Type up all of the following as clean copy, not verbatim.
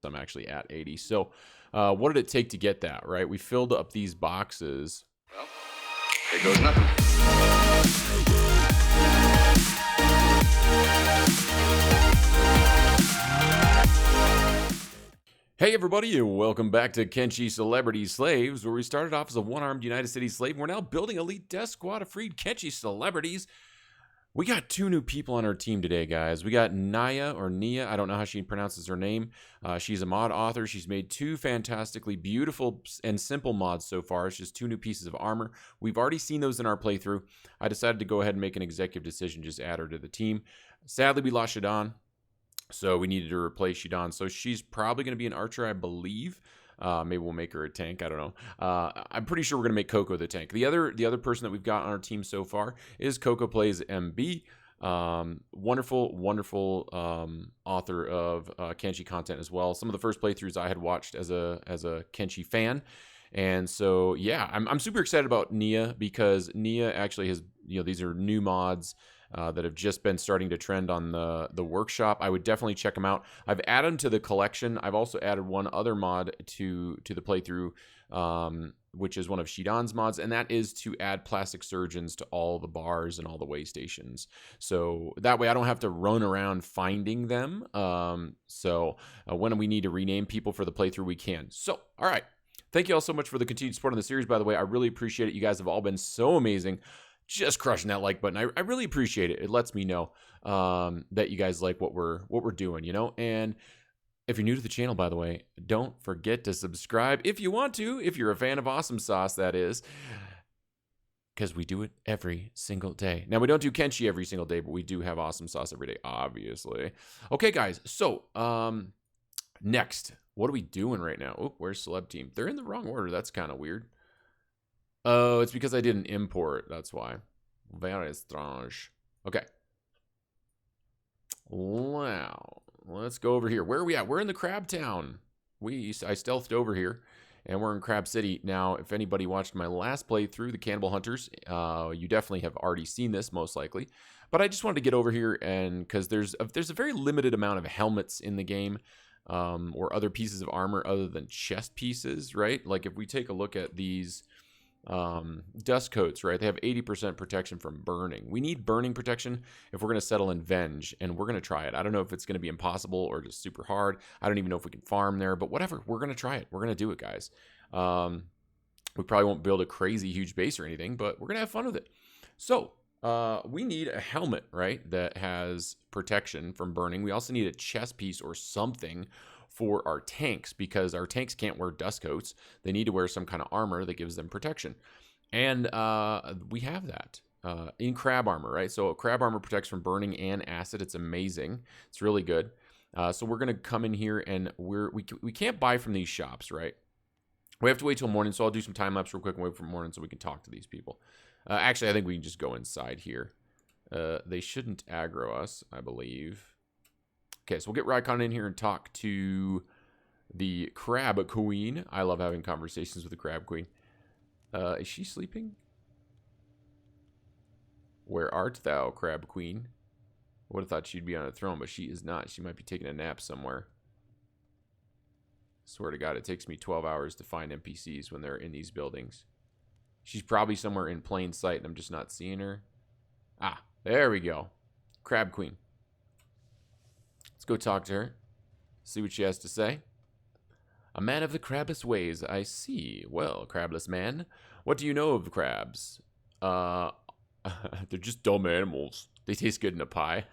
I'm actually at 80. So what did it take to get that, right? We filled up these boxes. Well, there goes nothing. Hey everybody, and welcome back to Kenshi Celebrity Slaves, where we started off as a one-armed United States slave. We're now building elite death squad of freed Kenshi celebrities. We got two new people on our team today, guys. We got Naya, or Nia, I don't know how she pronounces her name. She's a mod author. She's made two fantastically beautiful and simple mods so far. It's just two new pieces of armor. We've already seen those in our playthrough. I decided to go ahead and make an executive decision, just add her to the team. Sadly, we lost Shadon. So we needed to replace Shadon. So she's probably going to be an archer, I believe. Maybe we'll make her a tank. I don't know. I'm pretty sure we're going to make Coco the tank. The other person that we've got on our team so far is Coco Plays MB. Wonderful author of Kenshi content as well. Some of the first playthroughs I had watched as a Kenshi fan. And so, yeah, I'm super excited about Nia because Nia actually has, these are new mods that have just been starting to trend on the workshop. I would definitely check them out. I've added them to the collection. I've also added one other mod to the playthrough, which is one of Shidon's mods, and that is to add plastic surgeons to all the bars and all the way stations. So that way I don't have to run around finding them. When we need to rename people for the playthrough, we can. So, all right. Thank you all so much for the continued support on the series, by the way. I really appreciate it. You guys have all been so amazing. Just crushing that like button. I really appreciate it. It lets me know that you guys like what we're doing, And if you're new to the channel, by the way, don't forget to subscribe if you want to, if you're a fan of Awesome Sauce, that is. Because we do it every single day. Now, we don't do Kenshi every single day, but we do have Awesome Sauce every day, obviously. Okay, guys. So, next, what are we doing right now? Oh, where's Celeb Team? They're in the wrong order. That's kind of weird. Oh, it's because I didn't import. That's why. Very strange. Okay. Wow. Let's go over here. Where are we at? We're in the Crab Town. I stealthed over here, and we're in Crab City. Now, if anybody watched my last playthrough, the Cannibal Hunters, you definitely have already seen this, most likely. But I just wanted to get over here, and because there's a very limited amount of helmets in the game, or other pieces of armor other than chest pieces, right? Like if we take a look at these dust coats, right? They have 80% protection from burning. We need burning protection if we're going to settle in Venge, and we're going to try it. I don't know if it's going to be impossible or just super hard. I don't even know if we can farm there, but whatever. We're going to try it. We're going to do it, guys. We probably won't build a crazy huge base or anything, but we're going to have fun with it. So, we need a helmet, right, that has protection from burning. We also need a chest piece or something for our tanks, because our tanks can't wear dust coats. They need to wear some kind of armor that gives them protection. And we have that in crab armor, right? So crab armor protects from burning and acid. It's amazing. It's really good. So we're going to come in here, and we can't buy from these shops, right? We have to wait till morning, so I'll do some time lapse real quick and wait for morning so we can talk to these people. Actually, I think we can just go inside here. They shouldn't aggro us, I believe. Okay, so we'll get Raikon in here and talk to the Crab Queen. I love having conversations with the Crab Queen. Is she sleeping? Where art thou, Crab Queen? I would have thought she'd be on a throne, but she is not. She might be taking a nap somewhere. Swear to God, it takes me 12 hours to find NPCs when they're in these buildings. She's probably somewhere in plain sight, and I'm just not seeing her. Ah, there we go. Crab Queen. Let's go talk to her. See what she has to say. A man of the crabless ways, I see. Well, crabless man, what do you know of crabs? They're just dumb animals. They taste good in a pie.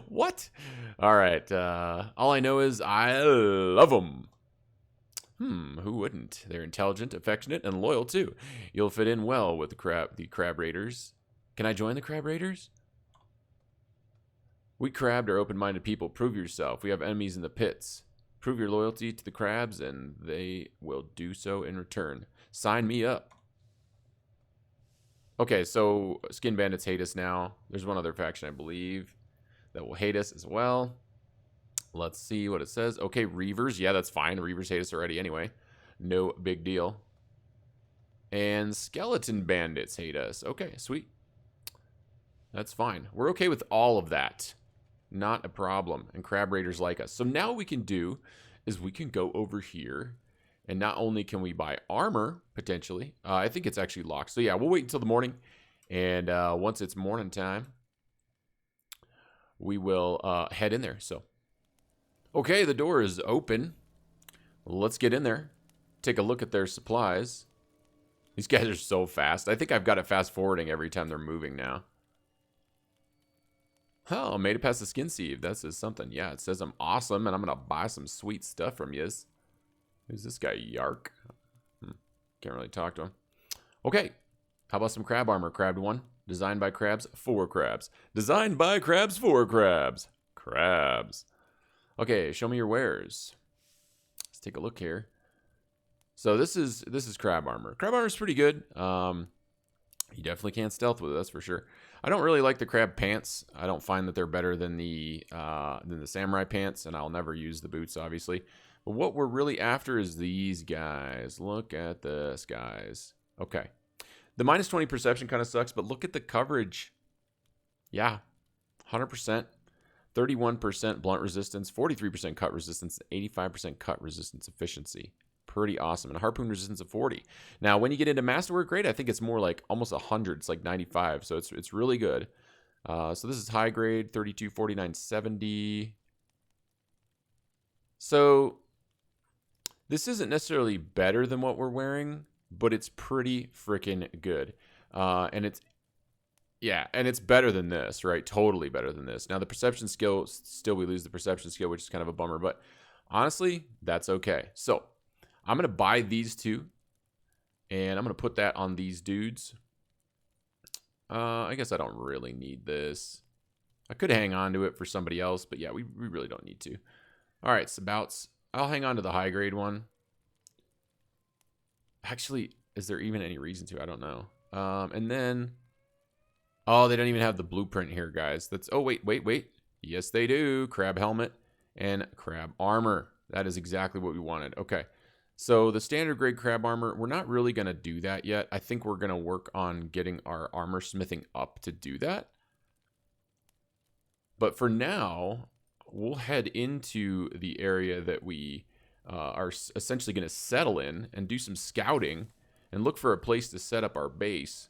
What? All right. All I know is I love them. Who wouldn't? They're intelligent, affectionate, and loyal too. You'll fit in well with the crab raiders. Can I join the crab raiders? We crabbed are open-minded people. Prove yourself. We have enemies in the pits. Prove your loyalty to the crabs, and they will do so in return. Sign me up. Okay, so skin bandits hate us now. There's one other faction, I believe, that will hate us as well. Let's see what it says. Okay, Reavers. Yeah, that's fine. Reavers hate us already anyway. No big deal. And skeleton bandits hate us. Okay, sweet. That's fine. We're okay with all of that. Not a problem. And crab raiders like us. So now what we can do is we can go over here. And not only can we buy armor, potentially. I think it's actually locked. So, yeah, we'll wait until the morning. And once it's morning time, we will head in there. So, okay, the door is open. Let's get in there. Take a look at their supplies. These guys are so fast. I think I've got it fast forwarding every time they're moving now. Oh, made it past the skin sieve. That says something. Yeah, it says I'm awesome and I'm going to buy some sweet stuff from yous. Who's this guy? Yark? Can't really talk to him. Okay. How about some crab armor? Crabbed 1. Designed by crabs for crabs. Designed by crabs for crabs. Crabs. Okay, show me your wares. Let's take a look here. So this is crab armor. Crab armor is pretty good. You definitely can't stealth with it, that's for sure. I don't really like the crab pants. I don't find that they're better than the samurai pants, and I'll never use the boots, obviously. But what we're really after is these guys. Look at this, guys. Okay. The minus 20 perception kind of sucks, but look at the coverage. Yeah. 100%. 31% blunt resistance, 43% cut resistance, 85% cut resistance efficiency. Pretty awesome. And a harpoon resistance of 40. Now, when you get into masterwork grade, I think it's more like almost 100. It's like 95. So it's really good. So this is high grade, 32, 49, 70. So this isn't necessarily better than what we're wearing, but it's pretty freaking good. And it's better than this, right? Totally better than this. Now, the perception skill, still we lose the perception skill, which is kind of a bummer, but honestly, that's okay. So I'm going to buy these two, and I'm going to put that on these dudes. I guess I don't really need this. I could hang on to it for somebody else, but yeah, we really don't need to. All right, Sabouts. I'll hang on to the high grade one. Actually, is there even any reason to? I don't know. And then, oh, they don't even have the blueprint here, guys. That's, oh, wait. Yes, they do. Crab helmet and crab armor. That is exactly what we wanted. Okay. So the standard grade crab armor, we're not really going to do that yet. I think we're going to work on getting our armor smithing up to do that. But for now, we'll head into the area that we are essentially going to settle in and do some scouting and look for a place to set up our base.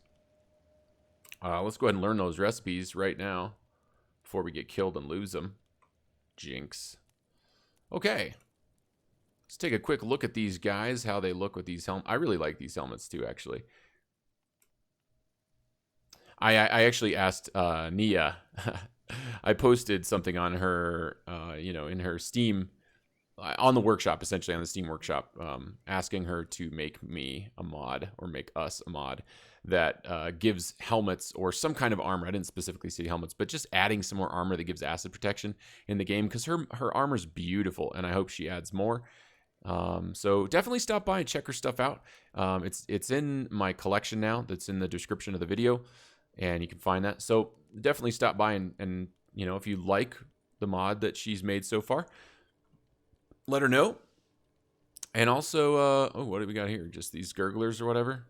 Let's go ahead and learn those recipes right now before we get killed and lose them. Jinx. Okay. Let's take a quick look at these guys, how they look with these helmets. I really like these helmets too, actually. I actually asked Nia. I posted something on her, in her Steam, on the workshop, essentially on the Steam workshop, asking her to make me a mod, or make us a mod that gives helmets or some kind of armor. I didn't specifically say helmets, but just adding some more armor that gives acid protection in the game, because her armor's beautiful, and I hope she adds more. So definitely stop by and check her stuff out. It's in my collection now. That's in the description of the video, and you can find that. So definitely stop by and if you like the mod that she's made so far, let her know. And also, what do we got here? Just these gurglers or whatever?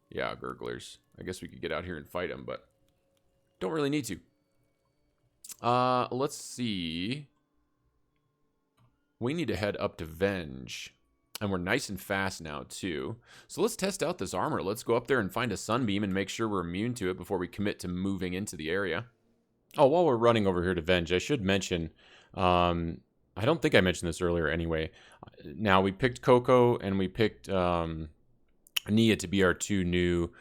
Yeah, gurglers. I guess we could get out here and fight them, but don't really need to. Let's see. We need to head up to Venge. And we're nice and fast now, too. So let's test out this armor. Let's go up there and find a sunbeam and make sure we're immune to it before we commit to moving into the area. Oh, while we're running over here to Venge, I should mention, I don't think I mentioned this earlier anyway. Now, we picked Coco and we picked Nia to be our two new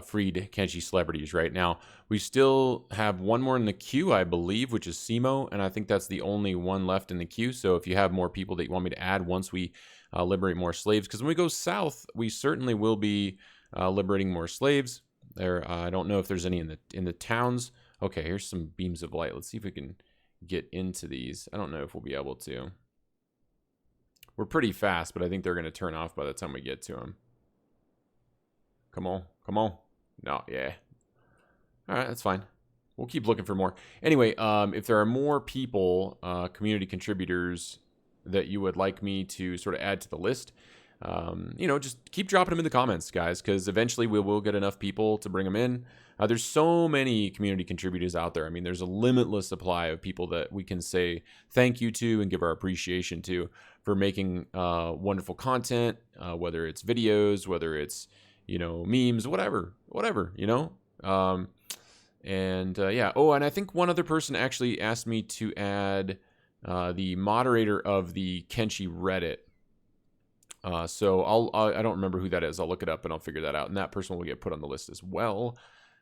freed Kenshi celebrities right now. We still have one more in the queue, I believe, which is Simo, and I think that's the only one left in the queue. So if you have more people that you want me to add once we liberate more slaves, because when we go south, we certainly will be liberating more slaves. I don't know if there's any in the towns. Okay, here's some beams of light. Let's see if we can get into these. I don't know if we'll be able to. We're pretty fast, but I think they're going to turn off by the time we get to them. Come on. No, yeah. All right, that's fine. We'll keep looking for more. Anyway, if there are more people, community contributors, that you would like me to sort of add to the list, Just keep dropping them in the comments, guys, because eventually we will get enough people to bring them in. There's so many community contributors out there. I mean, there's a limitless supply of people that we can say thank you to and give our appreciation to for making wonderful content, whether it's videos, whether it's, memes, whatever. Yeah. Oh, and I think one other person actually asked me to add the moderator of the Kenshi Reddit. So I don't remember who that is. I'll look it up and I'll figure that out. And that person will get put on the list as well.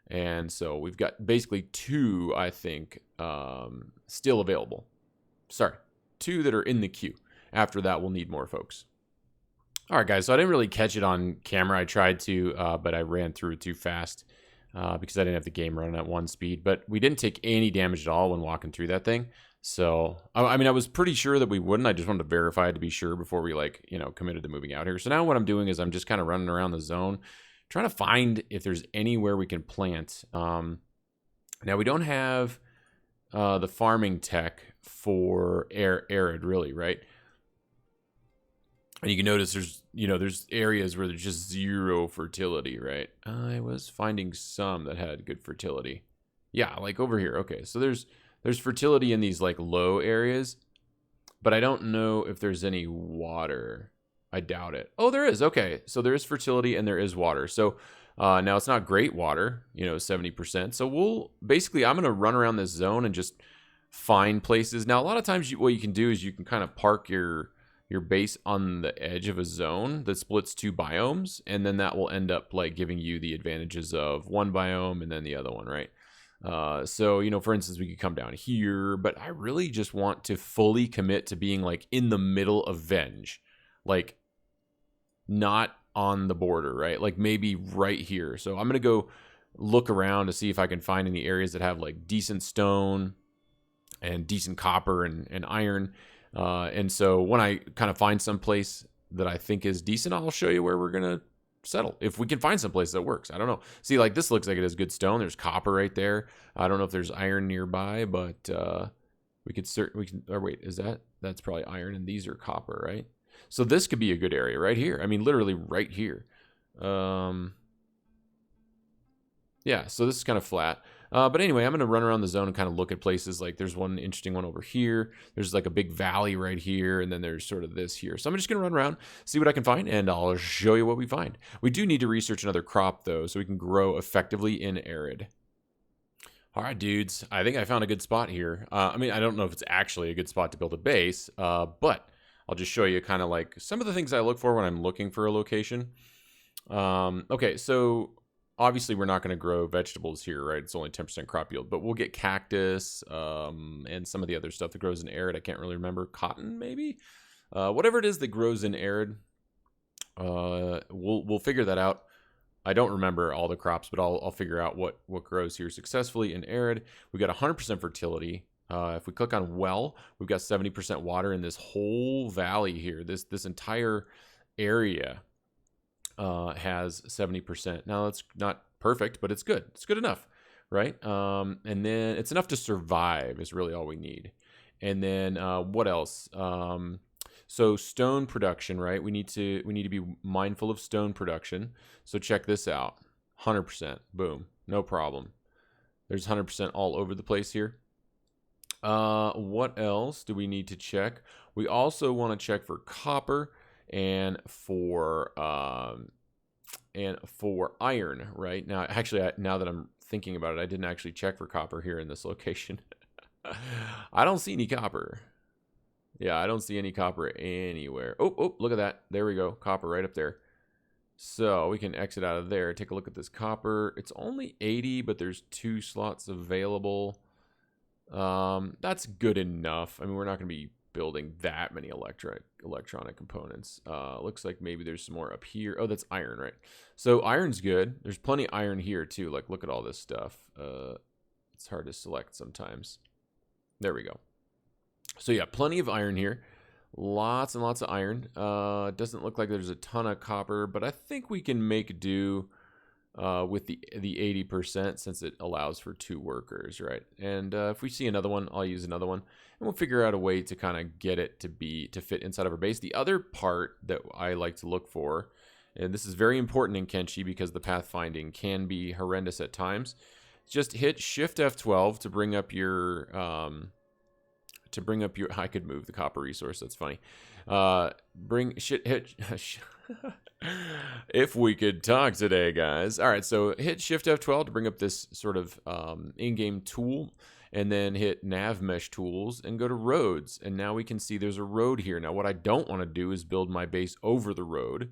And so we've got basically 2, I think, still available. Sorry, 2 that are in the queue. After that, we'll need more folks. All right, guys. So I didn't really catch it on camera. I tried to, but I ran through it too fast because I didn't have the game running at 1 speed. But we didn't take any damage at all when walking through that thing. So, I mean, I was pretty sure that we wouldn't. I just wanted to verify to be sure before we, committed to moving out here. So now what I'm doing is I'm just kind of running around the zone, trying to find if there's anywhere we can plant. Now, we don't have the farming tech for arid, really, right? And you can notice there's areas where there's just 0 fertility, right? I was finding some that had good fertility. Yeah, like over here. Okay, so there's fertility in these low areas, but I don't know if there's any water. I doubt it. Oh, there is. Okay, so there is fertility and there is water. So now it's not great water, 70%. So I'm gonna run around this zone and just find places. Now, a lot of times what you can do is you can kind of park your base on the edge of a zone that splits 2 biomes, and then that will end up giving you the advantages of one biome and then the other one, right? So, for instance, we could come down here, but I really just want to fully commit to being in the middle of Venge, not on the border, right? Maybe right here. So I'm going to go look around to see if I can find any areas that have decent stone and decent copper and iron. And so when I kind of find some place that I think is decent, I'll show you where we're going to settle. If we can find some place that works. I don't know. See, this looks like it has good stone. There's copper right there. I don't know if there's iron nearby, but wait, that's probably iron and these are copper, right? So this could be a good area right here. I mean, literally right here. Yeah, so this is kind of flat. But anyway, I'm going to run around the zone and kind of look at places. There's one interesting one over here. There's a big valley right here, and then there's sort of this here. So I'm just going to run around, see what I can find, and I'll show you what we find. We do need to research another crop, though, so we can grow effectively in arid. All right, dudes. I think I found a good spot here. I mean, I don't know if it's actually a good spot to build a base, but I'll just show you kind of some of the things I look for when I'm looking for a location. Okay, so obviously we're not going to grow vegetables here, right? It's only 10% crop yield, but we'll get cactus and some of the other stuff that grows in arid. I can't really remember. Cotton, maybe? Whatever it is that grows in arid, we'll figure that out. I don't remember all the crops, but I'll figure out what grows here successfully in arid. We got 100% fertility. If we click on well, we've got 70% water in this whole valley here. This entire area has 70%. Now that's not perfect, but it's good. It's good enough, right? And then it's enough to survive is really all we need. And then what else? So stone production, right? We need to be mindful of stone production. So check this out. 100%. Boom. No problem. There's 100% all over the place here. What else do we need to check? We also want to check for copper and for iron, right? Now, actually, now that I'm thinking about it, I didn't actually check for copper here in this location. I don't see any copper. Yeah, I don't see any copper anywhere. Oh, look at that. There we go. Copper right up there. So we can exit out of there. Take a look at this copper. It's only 80, but there's 2 slots available. That's good enough. I mean, we're not going to be building that many electronic components. Looks like maybe there's some more up here. Oh, that's iron, right? So iron's good. There's plenty of iron here too. Look at all this stuff. It's hard to select sometimes. There we go. So yeah, plenty of iron here. Lots and lots of iron. Doesn't look like there's a ton of copper, but I think we can make do with the 80% since it allows for 2 workers, right? And if we see another one, I'll use another one, and we'll figure out a way to kind of get it to fit inside of our base. The other part that I like to look for, and this is very important in Kenshi because the pathfinding can be horrendous at times, just hit Shift F12 to bring up your I could move the copper resource. That's funny. If we could talk today, guys. All right, so hit Shift F12 to bring up this sort of in-game tool, and then hit Nav Mesh Tools and go to Roads. And now we can see there's a road here. Now, what I don't want to do is build my base over the road,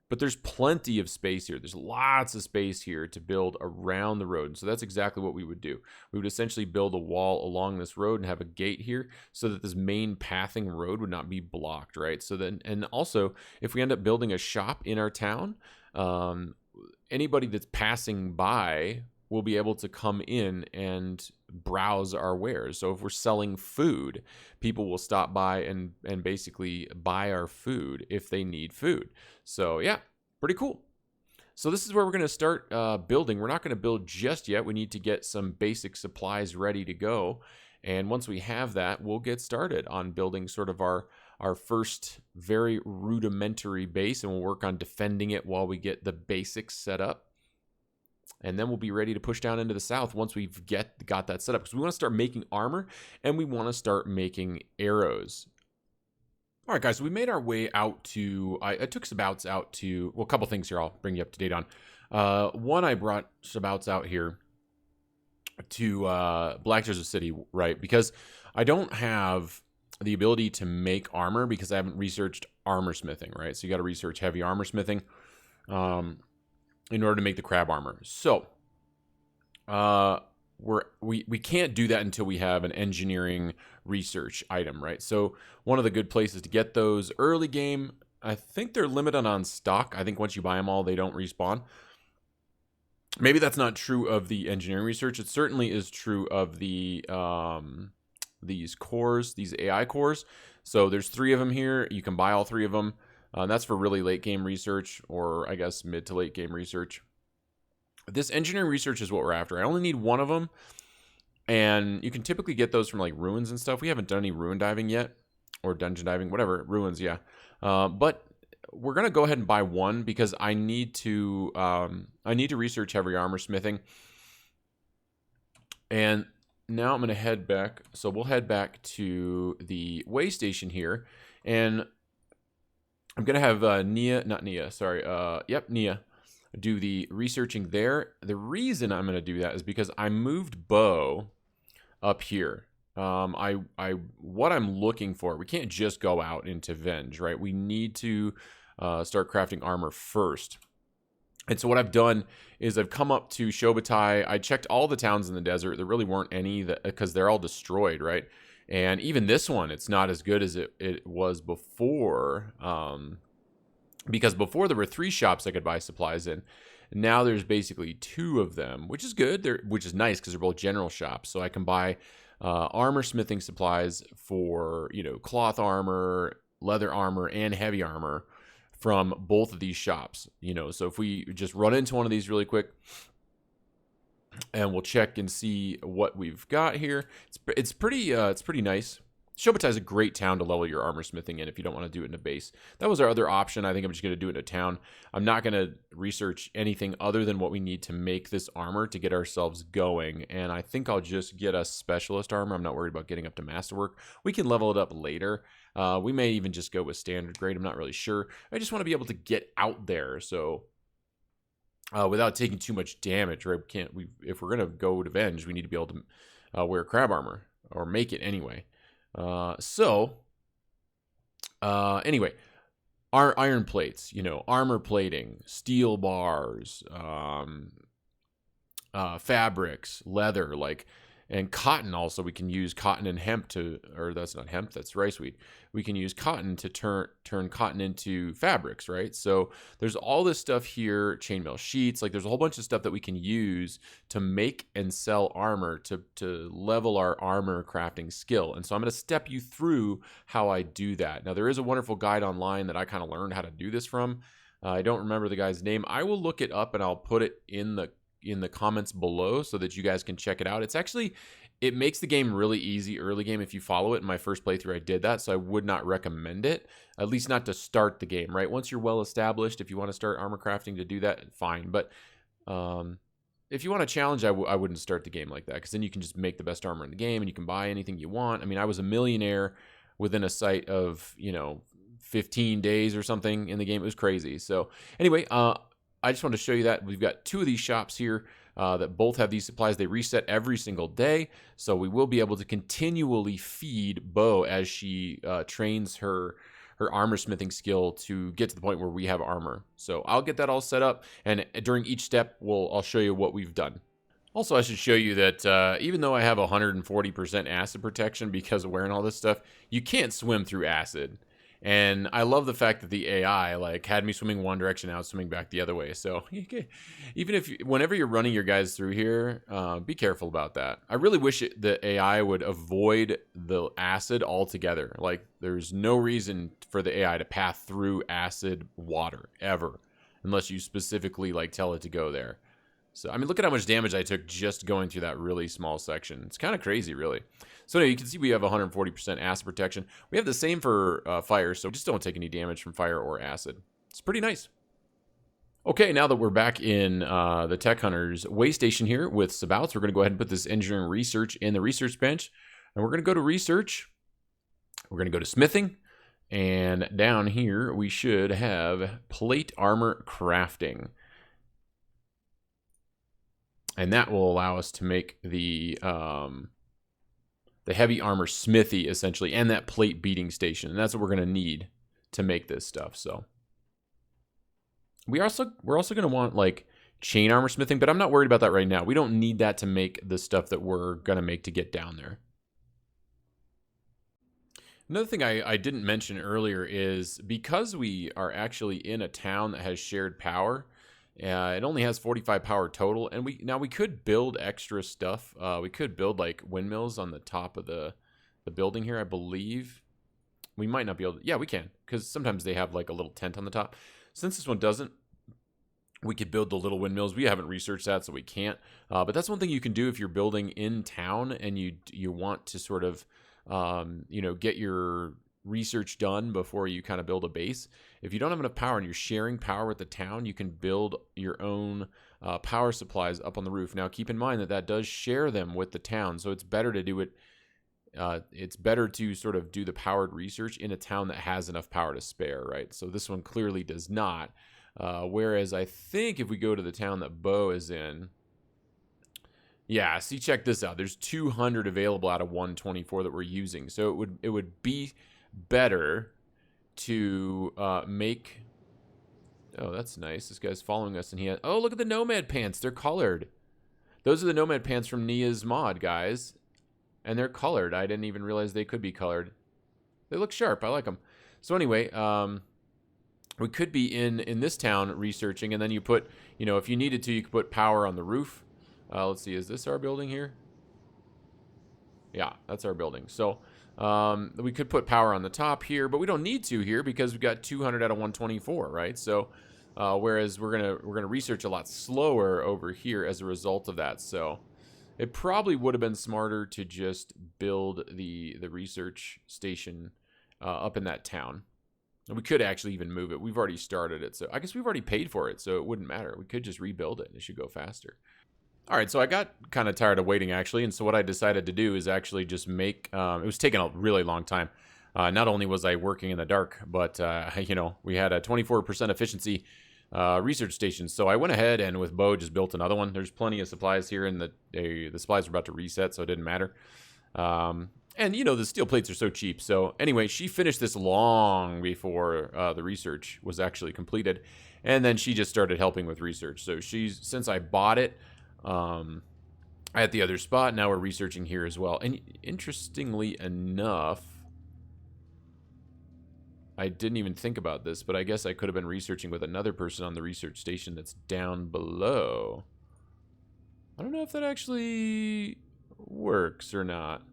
but there's plenty of space here. There's lots of space here to build around the road. So that's exactly what we would do. We would essentially build a wall along this road and have a gate here so that this main pathing road would not be blocked, right? So then, and also, if we end up building a shop in our town, anybody that's passing by will be able to come in and browse our wares. So if we're selling food, people will stop by and basically buy our food if they need food. So yeah, pretty cool. So this is where we're going to start building. We're not going to build just yet. We need to get some basic supplies ready to go. And once we have that, we'll get started on building sort of our first very rudimentary base, and we'll work on defending it while we get the basics set up. And then we'll be ready to push down into the south once we've got that set up. Because we want to start making armor, and we want to start making arrows. All right, guys, so we made our way out to... I took Sabouts out to... Well, a couple things here I'll bring you up to date on. One, I brought Sabouts out here to Black Desert City, right? Because I don't have the ability to make armor because I haven't researched armor smithing, right? So you got to research heavy armor smithing. In order to make the crab armor. So we can't do that until we have an engineering research item, right? So one of the good places to get those early game, I think they're limited on stock. I think once you buy them all, they don't respawn. Maybe that's not true of the engineering research. It certainly is true of the these cores, these AI cores. So there's 3 of them here. You can buy all 3 of them. That's for really late game research, or I guess mid to late game research. This engineering research is what we're after. I only need 1 of them, and you can typically get those from like ruins and stuff. We haven't done any ruin diving yet, or dungeon diving, whatever. Ruins, yeah. But we're gonna go ahead and buy 1 because I need to research heavy armor smithing. And now I'm gonna head back. So we'll head back to the way station here, and I'm going to have Nia do the researching there. The reason I'm going to do that is because I moved Bo up here. What I'm looking for, we can't just go out into Venge, right? We need to start crafting armor first. And so what I've done is I've come up to Shobatai. I checked all the towns in the desert. There really weren't any because they're all destroyed, right? And even this one, it's not as good as it was before, because before there were 3 shops I could buy supplies in. Now there's basically 2 of them, which is good, which is nice because they're both general shops. So I can buy armor smithing supplies for, cloth armor, leather armor, and heavy armor from both of these shops. So if we just run into one of these really quick, and we'll check and see what we've got here. It's pretty nice. Shobatai is a great town to level your armor smithing in if you don't want to do it in a base. That was our other option. I think I'm just going to do it in a town. I'm not going to research anything other than what we need to make this armor to get ourselves going. And I think I'll just get a specialist armor. I'm not worried about getting up to masterwork. We can level it up later. We may even just go with standard grade. I'm not really sure. I just want to be able to get out there. So without taking too much damage, right? If we're gonna go to Venge, we need to be able to wear crab armor or make it anyway. Anyway, our iron plates, armor plating, steel bars, fabrics, leather, and cotton. Also, we can use cotton and hemp or that's not hemp, that's rice wheat. We can use cotton to turn cotton into fabrics, right? So there's all this stuff here, chainmail sheets, there's a whole bunch of stuff that we can use to make and sell armor to level our armor crafting skill. And so I'm going to step you through how I do that. Now, there is a wonderful guide online that I kind of learned how to do this from. I don't remember the guy's name. I will look it up and I'll put it in the comments below so that you guys can check it out. It's actually, it makes the game really easy early game if you follow it. In my first playthrough, I did that, so I would not recommend it, at least not to start the game, right? Once you're well established, if you want to start armor crafting to do that, fine. But if you want a challenge, I wouldn't start the game like that, because then you can just make the best armor in the game and you can buy anything you want. I mean, I was a millionaire within a sight of, 15 days or something in the game. It was crazy. So anyway, I just wanted to show you that. We've got 2 of these shops here that both have these supplies. They reset every single day, so we will be able to continually feed Bo as she trains her armor smithing skill to get to the point where we have armor. So I'll get that all set up, and during each step, I'll show you what we've done. Also, I should show you that even though I have 140% acid protection because of wearing all this stuff, you can't swim through acid. And I love the fact that the AI had me swimming one direction, now swimming back the other way. So even if whenever you're running your guys through here, be careful about that. I really wish the AI would avoid the acid altogether. There's no reason for the AI to pass through acid water ever, unless you specifically tell it to go there. So, I mean, look at how much damage I took just going through that really small section. It's kind of crazy, really. So, anyway, you can see we have 140% acid protection. We have the same for fire, so just don't take any damage from fire or acid. It's pretty nice. Okay, now that we're back in the Tech Hunters way station here with Sabouts, we're going to go ahead and put this engineering research in the research bench. And we're going to go to research. We're going to go to smithing. And down here, we should have plate armor crafting. And that will allow us to make the heavy armor smithy, essentially, and that plate beating station. And that's what we're going to need to make this stuff. So we're also going to want chain armor smithing, but I'm not worried about that right now. We don't need that to make the stuff that we're going to make to get down there. Another thing I didn't mention earlier is because we are actually in a town that has shared power, it only has 45 power total, and we could build extra stuff. We could build windmills on the top of the building here, I believe. We might not be able to. Yeah, we can, because sometimes they have a little tent on the top. Since this one doesn't, we could build the little windmills. We haven't researched that, so we can't. But that's one thing you can do if you're building in town and you want to sort of get your research done before you kind of build a base. If you don't have enough power and you're sharing power with the town, you can build your own power supplies up on the roof. Now, keep in mind that does share them with the town, so it's better to do it. It's better to sort of do the powered research in a town that has enough power to spare, right? So this one clearly does not. Whereas I think if we go to the town that Bo is in, yeah, see, check this out. There's 200 available out of 124 that we're using. So it would be better to make. Oh, that's nice. This guy's following us, and he has. Oh, look at the nomad pants. They're colored. Those are the nomad pants from Nia's mod, guys, and they're colored. I didn't even realize they could be colored. They look sharp. I like them. So anyway, we could be in this town researching, and then you put, if you needed to, you could put power on the roof. Let's see. Is this our building here? Yeah, that's our building. So we could put power on the top here, but we don't need to here because we've got 200 out of 124, right? So whereas we're gonna research a lot slower over here as a result of that. So it probably would have been smarter to just build the research station up in that town. And we could actually even move it. We've already started it, so I guess we've already paid for it, so it wouldn't matter. We could just rebuild it, and it should go faster. All right, so I got kind of tired of waiting, actually, and so what I decided to do is actually just make, it was taking a really long time. Not only was I working in the dark, but, we had a 24% efficiency research station, so I went ahead and with Bo just built another one. There's plenty of supplies here, and the supplies were about to reset, so it didn't matter. And, the steel plates are so cheap. So anyway, she finished this long before the research was actually completed, and then she just started helping with research. So since I bought it, at the other spot. Now we're researching here as well. And interestingly enough, I didn't even think about this, but I guess I could have been researching with another person on the research station that's down below. I don't know if that actually works or not.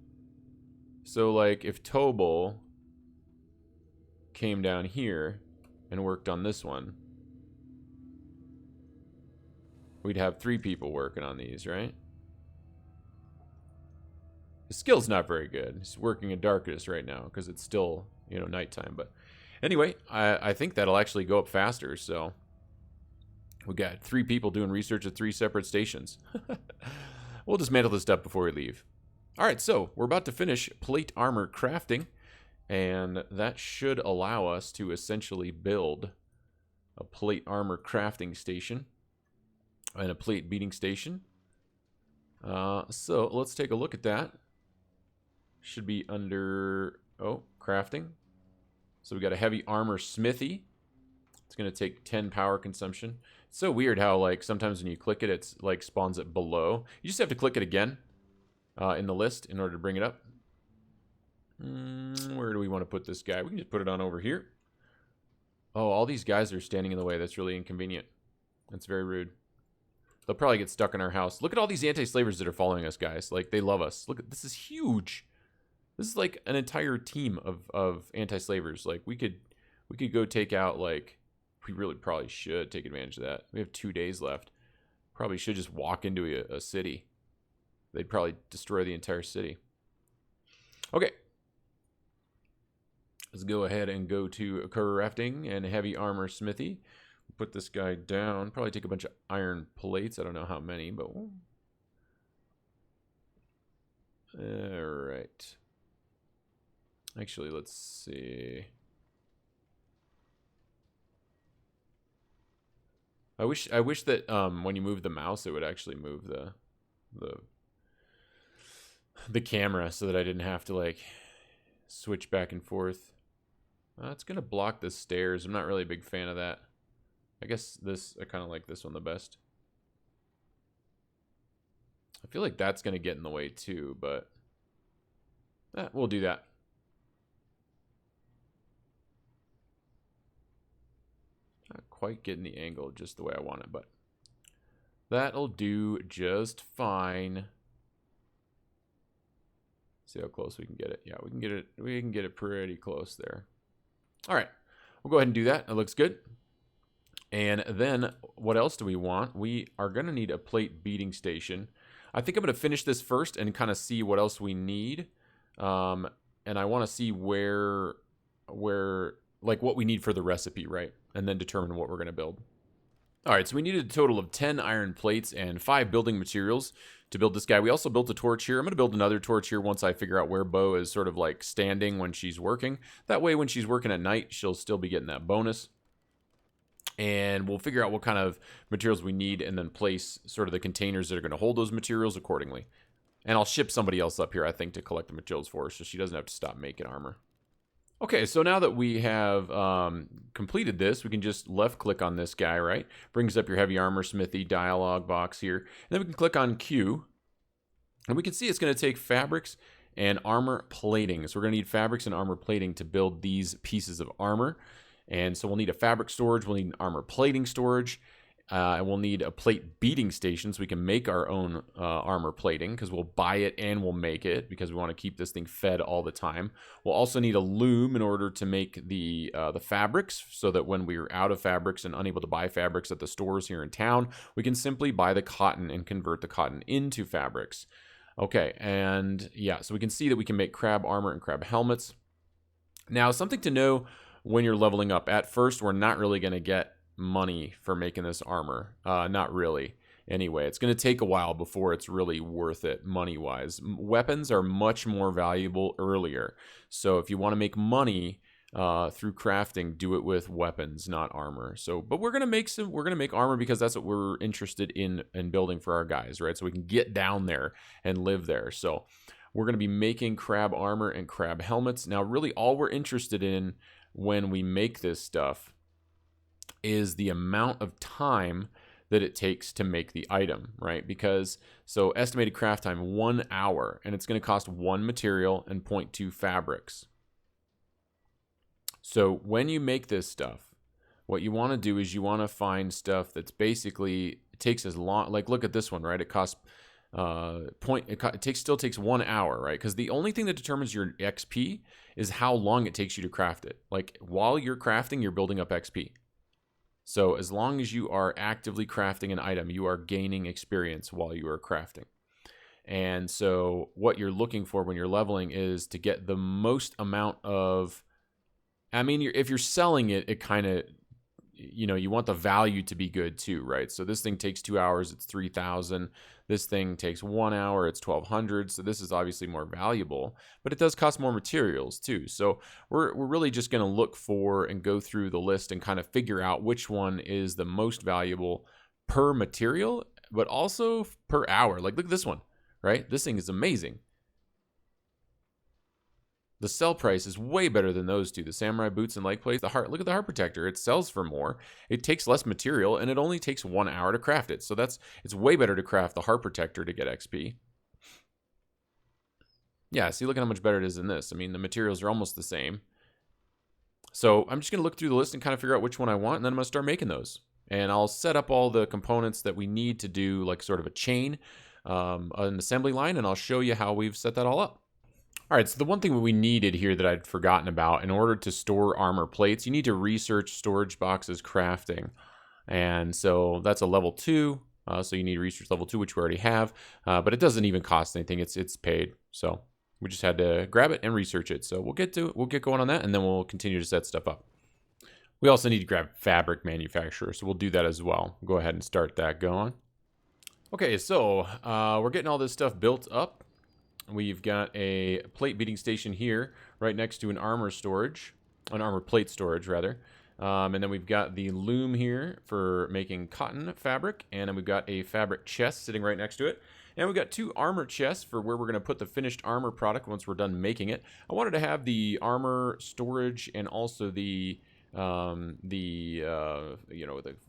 So, if Tobal came down here and worked on this one, we'd have 3 people working on these, right? His skill's not very good. He's working in darkness right now because it's still, you know, nighttime. But anyway, I think that'll actually go up faster. So we got 3 people doing research at 3 separate stations. We'll dismantle this stuff before we leave. All right, so we're about to finish plate armor crafting, and that should allow us to essentially build a plate armor crafting station and a plate beating station. So let's take a look at that. Should be under, oh, crafting. So we got a heavy armor smithy. It's going to take 10 power consumption. It's so weird how, like, sometimes when you click it, it's like spawns it below. You just have to click it again in the list in order to bring it up. Where do we want to put this guy? We can just put it on over here. Oh, all these guys are standing in the way. That's really inconvenient. That's very rude. They'll probably get stuck in our house. Look at all these anti-slavers that are following us, guys. Like, they love us. Look, this is huge. This is like an entire team of anti-slavers. Like, we could go take out, like, we really probably should take advantage of that. We have 2 days left. Probably should just walk into a city. They'd probably destroy the entire city. Okay. Let's go ahead and go to crafting and heavy armor smithy. Put this guy down. Probably take a bunch of iron plates. I don't know how many, but we'll... All right. Actually, let's see. I wish that when you move the mouse, it would actually move the camera so that I didn't have to, like, switch back and forth. It's gonna block the stairs. I'm not really a big fan of that. I guess I kind of like this one the best. I feel like that's gonna get in the way too, but we'll do that. Not quite getting the angle just the way I want it, but that'll do just fine. See how close we can get it. Yeah, we can get it. We can get it pretty close there. All right, we'll go ahead and do that. It looks good. And then what else do we want? We are going to need a plate beating station. I think I'm going to finish this first and kind of see what else we need. And I want to see where like what we need for the recipe, right? And then determine what we're going to build. All right, so we needed a total of 10 iron plates and 5 building materials to build this guy. We also built a torch here. I'm going to build another torch here once I figure out where Bo is sort of like standing when she's working. That way, when she's working at night, she'll still be getting that bonus. And we'll figure out what kind of materials we need and then place sort of the containers that are going to hold those materials accordingly. And I'll ship somebody else up here, I think, to collect the materials for her so she doesn't have to stop making armor. Okay, so now that we have completed this, we can just left-click on this guy, right? Brings up your heavy armor smithy dialog box here. And then we can click on Q. And we can see it's going to take fabrics and armor plating. So we're going to need fabrics and armor plating to build these pieces of armor. And so we'll need a fabric storage. We'll need an armor plating storage. And we'll need a plate beating station so we can make our own armor plating because we'll buy it and we'll make it because we want to keep this thing fed all the time. We'll also need a loom in order to make the fabrics so that when we're out of fabrics and unable to buy fabrics at the stores here in town, we can simply buy the cotton and convert the cotton into fabrics. Okay, and yeah, so we can see that we can make crab armor and crab helmets. Now, something to know when you're leveling up. At first, we're not really going to get money for making this armor. Not really. Anyway, it's going to take a while before it's really worth it money-wise. Weapons are much more valuable earlier. So if you want to make money through crafting, do it with weapons, not armor. So, but we're going to make armor because that's what we're interested in building for our guys, right? So we can get down there and live there. So we're going to be making crab armor and crab helmets. Now, really all we're interested in when we make this stuff is the amount of time that it takes to make the item, right? Because, so estimated craft time, 1 hour, and it's going to cost 1 material and 0.2 fabrics. So when you make this stuff, what you want to do is you want to find stuff that's basically, it takes as long, like look at this one, right? It costs, still takes 1 hour, right? Because the only thing that determines your XP is how long it takes you to craft it. Like while you're crafting, you're building up XP. So as long as you are actively crafting an item, you are gaining experience while you are crafting. And so what you're looking for when you're leveling is to get the most amount of, I mean, if you're selling it, it kind of, you want the value to be good too, right? So this thing takes 2 hours, it's 3,000. This thing takes 1 hour, it's 1,200. So this is obviously more valuable, but it does cost more materials too. So we're really just going to look for and go through the list and kind of figure out which one is the most valuable per material, but also per hour. Like, look at this one, right? This thing is amazing. The sell price is way better than those two. The samurai boots and leg plates. Look at the heart protector. It sells for more. It takes less material, and it only takes 1 hour to craft it. So it's way better to craft the heart protector to get XP. Yeah, see, look at how much better it is than this. I mean, the materials are almost the same. So I'm just going to look through the list and kind of figure out which one I want, and then I'm going to start making those. And I'll set up all the components that we need to do, like sort of a chain, an assembly line, and I'll show you how we've set that all up. All right, so the one thing that we needed here that I'd forgotten about, in order to store armor plates, you need to research storage boxes crafting. And so that's a level 2. So you need to research level 2, which we already have. But it doesn't even cost anything. It's paid. So we just had to grab it and research it. So we'll get going on that, and then we'll continue to set stuff up. We also need to grab fabric manufacturer, so we'll do that as well. Go ahead and start that going. Okay, so we're getting all this stuff built up. We've got a plate beating station here, right next to an armor plate storage, rather. And then we've got the loom here for making cotton fabric, and then we've got a fabric chest sitting right next to it. And we've got 2 armor chests for where we're going to put the finished armor product once we're done making it. I wanted to have the armor storage and also the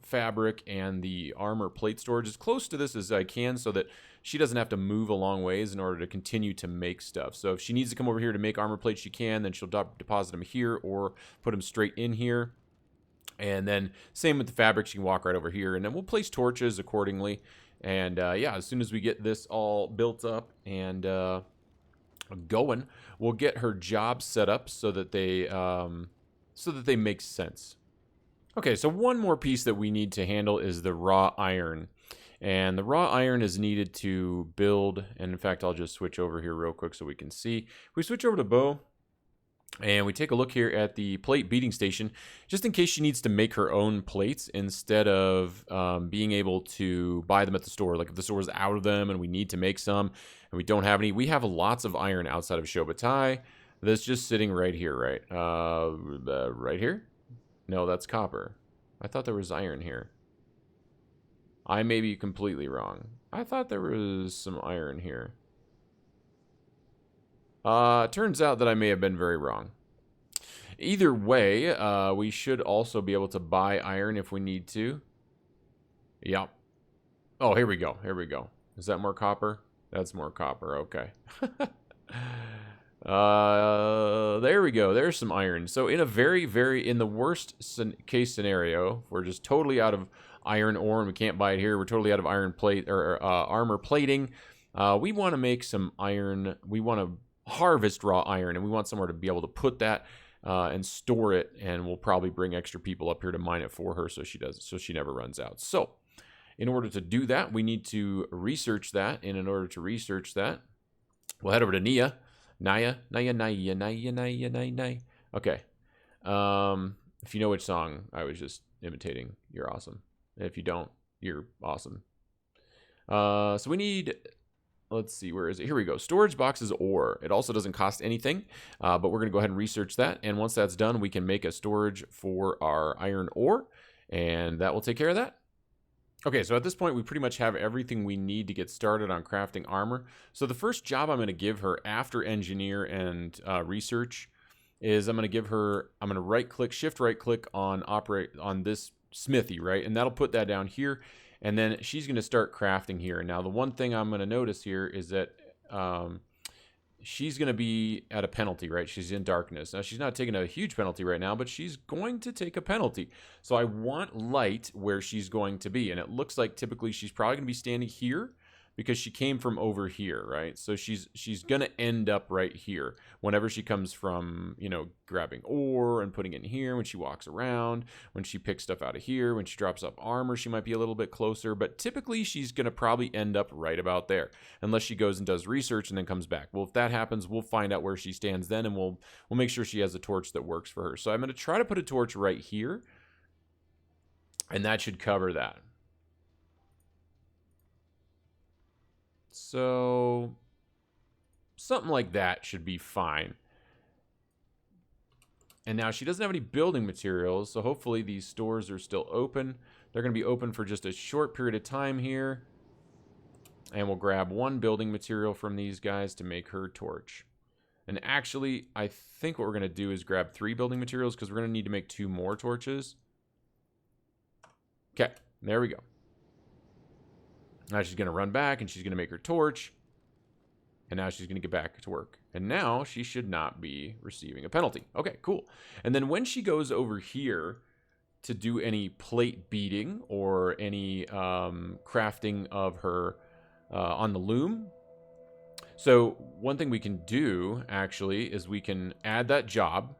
fabric and the armor plate storage as close to this as I can, so that she doesn't have to move a long ways in order to continue to make stuff. So if she needs to come over here to make armor plates, she can. Then she'll deposit them here or put them straight in here. And then same with the fabric, she can walk right over here, and then we'll place torches accordingly. And yeah, as soon as we get this all built up and going, we'll get her job set up so that they make sense. Okay, so one more piece that we need to handle is the raw iron. And the raw iron is needed to build, and in fact, I'll just switch over here real quick so we can see. We switch over to Bo, and we take a look here at the plate beating station, just in case she needs to make her own plates instead of being able to buy them at the store. Like if the store's out of them and we need to make some, and we don't have any. We have lots of iron outside of Shobutai that's just sitting right here, right? Right here? No, that's copper. I thought there was iron here. I may be completely wrong. I thought there was some iron here. Turns out that I may have been very wrong. Either way, we should also be able to buy iron if we need to. Yep. Oh, here we go. Here we go. Is that more copper? That's more copper. Okay. There we go. There's some iron. So in a in the worst case scenario, we're just totally out of iron ore and we can't buy it here. We're totally out of iron plate or armor plating. We want to make some iron. We want to harvest raw iron, and we want somewhere to be able to put that and store it. And we'll probably bring extra people up here to mine it for her so she never runs out. So in order to do that, we need to research that. And in order to research that, we'll head over to Naya. Okay. If you know which song I was just imitating, you're awesome. If you don't, you're awesome. So we need, let's see, where is it? Here we go. Storage boxes ore. It also doesn't cost anything, but we're going to go ahead and research that. And once that's done, we can make a storage for our iron ore, and that will take care of that. Okay, so at this point, we pretty much have everything we need to get started on crafting armor. So the first job I'm going to give her after engineer and research is I'm going to right-click, shift right-click on operate on this smithy, right? And that'll put that down here. And then she's going to start crafting here. Now, the one thing I'm going to notice here is that she's going to be at a penalty, right? She's in darkness. Now, she's not taking a huge penalty right now, but she's going to take a penalty. So I want light where she's going to be. And it looks like typically she's probably going to be standing here because she came from over here, right? So she's gonna end up right here whenever she comes from, you know, grabbing ore and putting it in here, when she walks around, when she picks stuff out of here, when she drops off armor, she might be a little bit closer, but typically she's gonna probably end up right about there, unless she goes and does research and then comes back. Well, if that happens, we'll find out where she stands then, and we'll make sure she has a torch that works for her. So I'm gonna try to put a torch right here, and that should cover that. So something like that should be fine. And now she doesn't have any building materials, so hopefully these stores are still open. They're going to be open for just a short period of time here. And we'll grab one building material from these guys to make her torch. And actually, I think what we're going to do is grab 3 building materials, because we're going to need to make 2 more torches. Okay, there we go. Now she's going to run back, and she's going to make her torch. And now she's going to get back to work. And now she should not be receiving a penalty. Okay, cool. And then when she goes over here to do any plate beating or any crafting of her on the loom. So one thing we can do, actually, is we can add that job.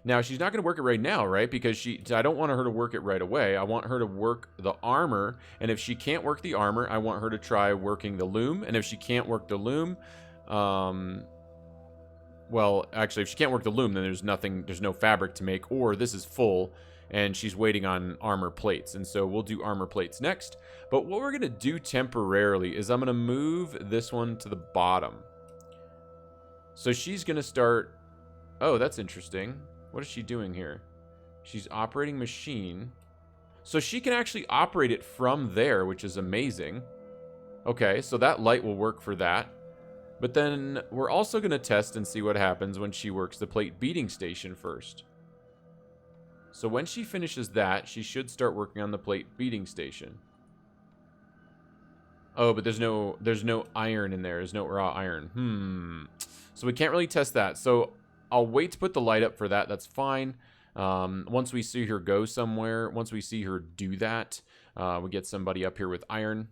Now, she's not going to work it right now, right? Because I don't want her to work it right away. I want her to work the armor. And if she can't work the armor, I want her to try working the loom. And if she can't work the loom, well, actually, if she can't work the loom, then there's no fabric to make. Or this is full, and she's waiting on armor plates. And so we'll do armor plates next. But what we're going to do temporarily is I'm going to move this one to the bottom. So she's going to start... Oh, that's interesting. What is she doing here? She's operating machine. So she can actually operate it from there, which is amazing. Okay, so that light will work for that. But then we're also going to test and see what happens when she works the plate beating station first. So when she finishes that, she should start working on the plate beating station. Oh, but there's no iron in there. There's no raw iron. So we can't really test that. So I'll wait to put the light up for that. That's fine. Once we see her go somewhere, once we see her do that, we get somebody up here with iron.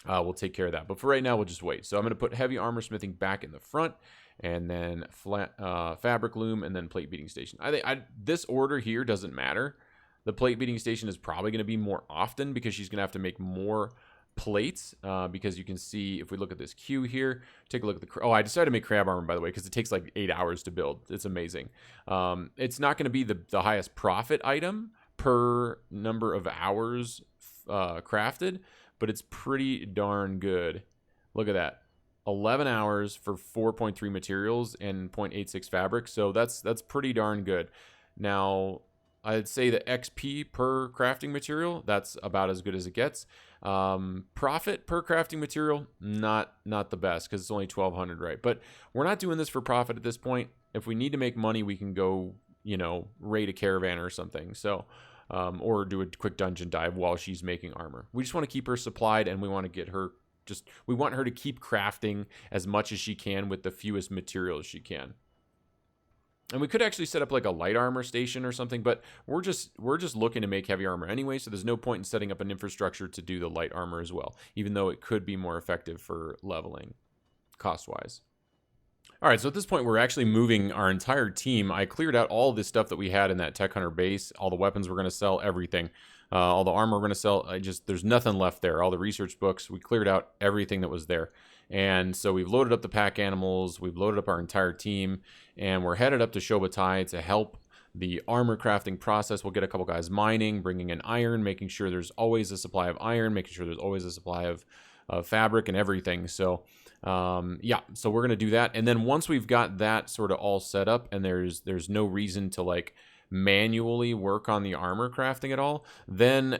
We'll take care of that. But for right now, we'll just wait. So I'm going to put heavy armor smithing back in the front, and then flat fabric loom, and then plate beating station. This order here doesn't matter. The plate beating station is probably going to be more often because she's going to have to make more plates, because you can see if we look at this queue here, take a look at the... Oh, I decided to make crab armor, by the way, because it takes like 8 hours to build. It's amazing. It's not going to be the highest profit item per number of hours crafted, but it's pretty darn good. Look at that. 11 hours for 4.3 materials and 0.86 fabric, so that's pretty darn good. Now, I'd say the XP per crafting material, that's about as good as it gets. Profit per crafting material, not the best, because it's only 1,200, right? But we're not doing this for profit at this point. If we need to make money, we can go, you know, raid a caravan or something. So, or do a quick dungeon dive while she's making armor. We just want to keep her supplied, and we want to get her we want her to keep crafting as much as she can with the fewest materials she can. And we could actually set up like a light armor station or something, but we're just looking to make heavy armor anyway, so there's no point in setting up an infrastructure to do the light armor as well, even though it could be more effective for leveling cost-wise. All right, so at this point, we're actually moving our entire team. I cleared out all this stuff that we had in that Tech Hunter base, all the weapons we're going to sell, everything. All the armor we're going to sell, there's nothing left there. All the research books, we cleared out everything that was there. And so we've loaded up the pack animals, we've loaded up our entire team, and we're headed up to Shobatai to help the armor crafting process. We'll get a couple guys mining, bringing in iron, making sure there's always a supply of iron, making sure there's always a supply of fabric and everything. So yeah, so we're going to do that. And then once we've got that sort of all set up, and there's no reason to like manually work on the armor crafting at all, then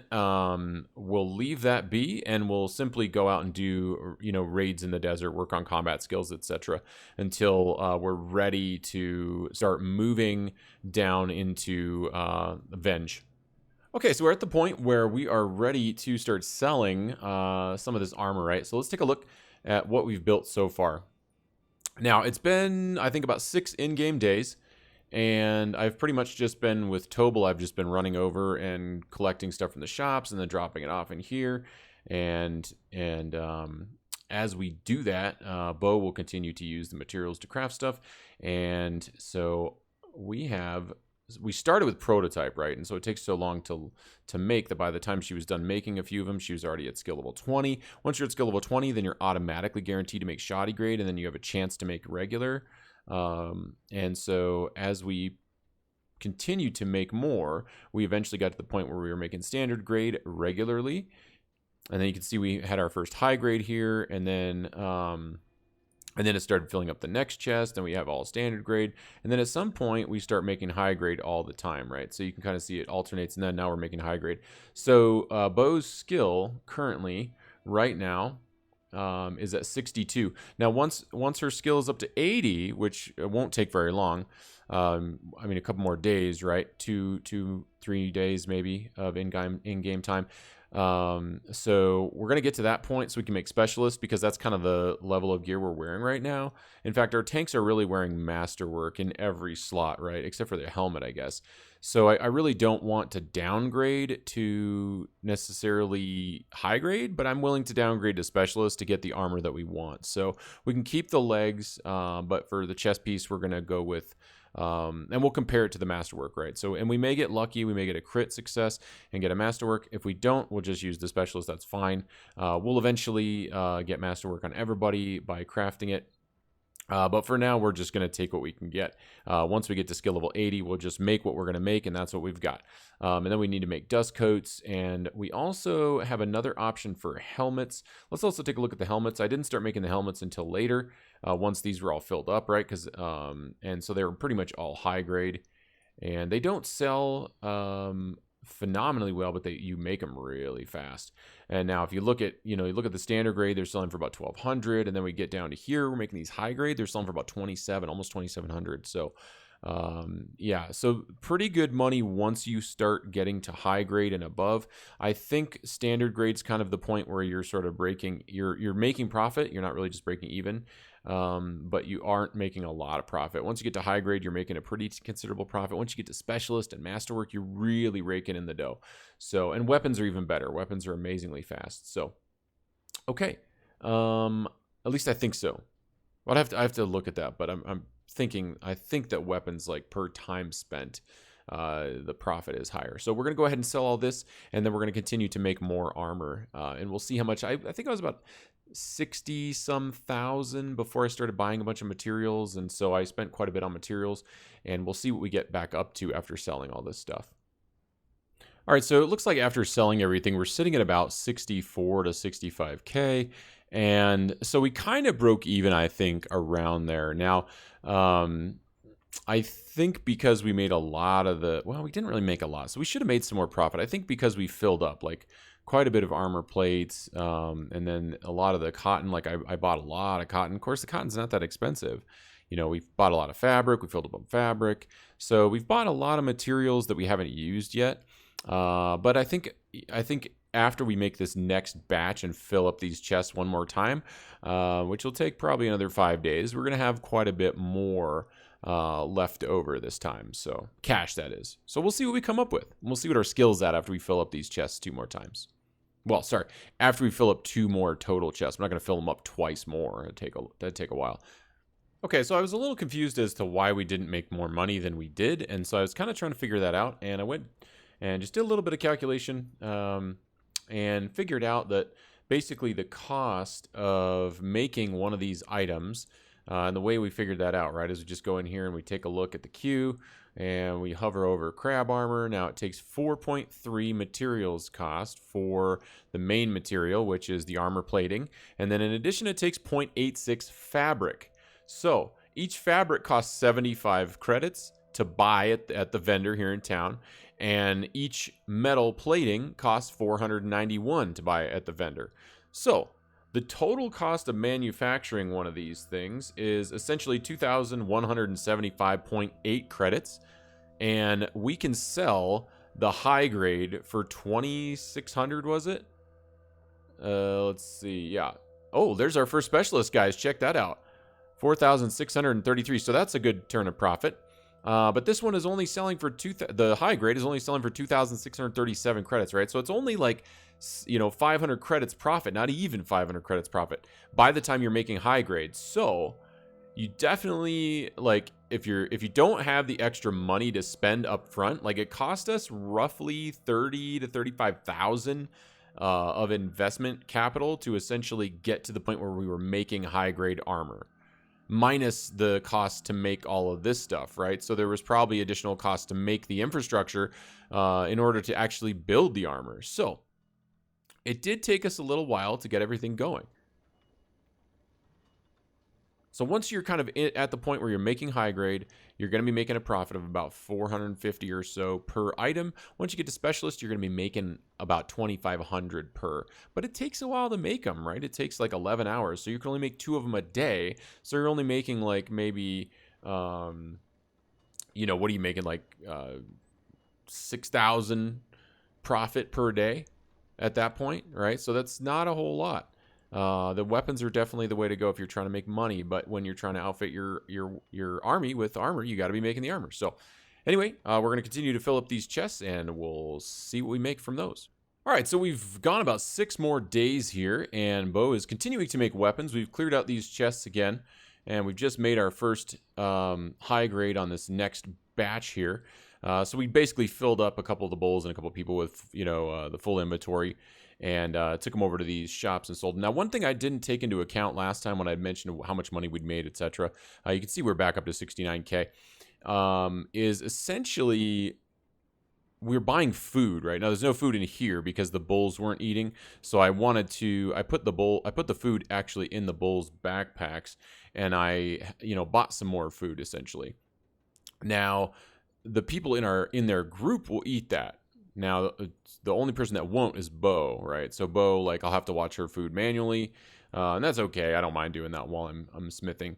we'll leave that be, and we'll simply go out and do, you know, raids in the desert, work on combat skills, etc., until we're ready to start moving down into Venge. Okay, so we're at the point where we are ready to start selling some of this armor, right? So let's take a look at what we've built so far. Now, it's been, I think, about 6 in-game days, and I've pretty much just been with Tobal. I've just been running over and collecting stuff from the shops and then dropping it off in here, and as we do that, Bo will continue to use the materials to craft stuff. And so we started with prototype, right? And so it takes so long to make that by the time she was done making a few of them, she was already at skill level 20. Once you're at skill level 20, then you're automatically guaranteed to make shoddy grade, and then you have a chance to make regular. And so as we continued to make more, we eventually got to the point where we were making standard grade regularly. And then you can see we had our first high grade here, and then it started filling up the next chest, and we have all standard grade. And then at some point, we start making high grade all the time, right? So you can kind of see it alternates, and then now we're making high grade. So Bo's skill currently, right now, is at 62. Now, once her skill is up to 80, which won't take very long, I mean, a couple more days, right? 3 days maybe of in-game time. So we're going to get to that point so we can make specialists, because that's kind of the level of gear we're wearing right now. In fact, our tanks are really wearing masterwork in every slot, right? Except for the helmet, I guess. So I really don't want to downgrade to necessarily high grade, but I'm willing to downgrade to specialist to get the armor that we want. So we can keep the legs, but for the chest piece, we're going to go with and we'll compare it to the masterwork, right? So, and we may get lucky, we may get a crit success and get a masterwork. If we don't, we'll just use the specialist. That's fine. We'll eventually get masterwork on everybody by crafting it. But for now, we're just going to take what we can get. Once we get to skill level 80, we'll just make what we're going to make, and that's what we've got. And then we need to make dust coats, and we also have another option for helmets. Let's also take a look at the helmets. I didn't start making the helmets until later, once these were all filled up, right? And so they were pretty much all high grade, and they don't sell phenomenally well, but you make them really fast. And now if you look at the standard grade, they're selling for about 1,200, and then we get down to here, we're making these high grade, they're selling for about 27, almost 2,700. So yeah, so pretty good money once you start getting to high grade and above. I think standard grade's kind of the point where you're sort of you're making profit. You're not really just breaking even, but you aren't making a lot of profit. Once you get to high grade, you're making a pretty considerable profit. Once you get to specialist and masterwork, you're really raking in the dough. So, and weapons are even better. Weapons are amazingly fast. So, okay, at least I think so. But I have to look at that. But I think that weapons, like per time spent, the profit is higher. So we're going to go ahead and sell all this, and then we're going to continue to make more armor, and we'll see how much. I think I was about 60 some thousand before I started buying a bunch of materials, and so I spent quite a bit on materials, and we'll see what we get back up to after selling all this stuff. All right, so it looks like after selling everything, we're sitting at about 64 to 65K. And so we kind of broke even, I think, around there. Now, I think because we made a lot of we didn't really make a lot, so we should have made some more profit. I think because we filled up like quite a bit of armor plates, and then a lot of the cotton, like I bought a lot of cotton. Of course, the cotton's not that expensive. We've bought a lot of fabric, we filled up on fabric. So we've bought a lot of materials that we haven't used yet. But I think after we make this next batch and fill up these chests one more time, which will take probably another 5 days, we're going to have quite a bit more left over this time. So cash, that is. So we'll see what we come up with. We'll see what our skill's at after we fill up these chests 2 more times. Well, sorry, after we fill up 2 more total chests. I'm not going to fill them up twice more. That'd take a while. Okay, so I was a little confused as to why we didn't make more money than we did, and so I was kind of trying to figure that out, and I went and just did a little bit of calculation, and figured out that basically the cost of making one of these items, and the way we figured that out, right, is we just go in here and we take a look at the queue, and we hover over crab armor. Now it takes 4.3 materials cost for the main material, which is the armor plating, and then in addition it takes 0.86 fabric. So each fabric costs 75 credits to buy at the vendor here in town, and each metal plating costs 491 to buy at the vendor. So the total cost of manufacturing one of these things is essentially 2,175.8 credits, and we can sell the high grade for 2,600, was it? Let's see, yeah. Oh, there's our first specialist, guys. Check that out. 4,633, so that's a good turn of profit. But this one is only selling for the high grade is only selling for 2,637 credits, right? So it's only like 500 credits profit, not even 500 credits profit by the time you're making high grade. So you definitely, like, if you don't have the extra money to spend up front, like, it cost us roughly 30 to 35,000 of investment capital to essentially get to the point where we were making high grade armor, minus the cost to make all of this stuff, right? So there was probably additional cost to make the infrastructure in order to actually build the armor. So it did take us a little while to get everything going. So once you're kind of at the point where you're making high grade, you're going to be making a profit of about 450 or so per item. Once you get to specialist, you're going to be making about 2,500 per. But it takes a while to make them, right? It takes like 11 hours. So you can only make 2 of them a day. So you're only making like maybe, what are you making? Like 6,000 profit per day at that point, right? So that's not a whole lot. The weapons are definitely the way to go if you're trying to make money, but when you're trying to outfit your army with armor, you got to be making the armor. So anyway, we're going to continue to fill up these chests, and we'll see what we make from those. All right, so we've gone about 6 more days here, and Bo is continuing to make weapons. We've cleared out these chests again, and we've just made our first high grade on this next batch here. So we basically filled up a couple of the bowls and a couple of people with, the full inventory, and took them over to these shops and sold them. Now, one thing I didn't take into account last time when I mentioned how much money we'd made, etc., you can see we're back up to 69K, is essentially we're buying food right now. There's no food in here because the bulls weren't eating, so I put the food actually in the bulls' backpacks, and I bought some more food essentially. Now, the people in their group will eat that. Now, the only person that won't is Bo, right? So Bo, like, I'll have to watch her food manually, and that's okay. I don't mind doing that while I'm smithing.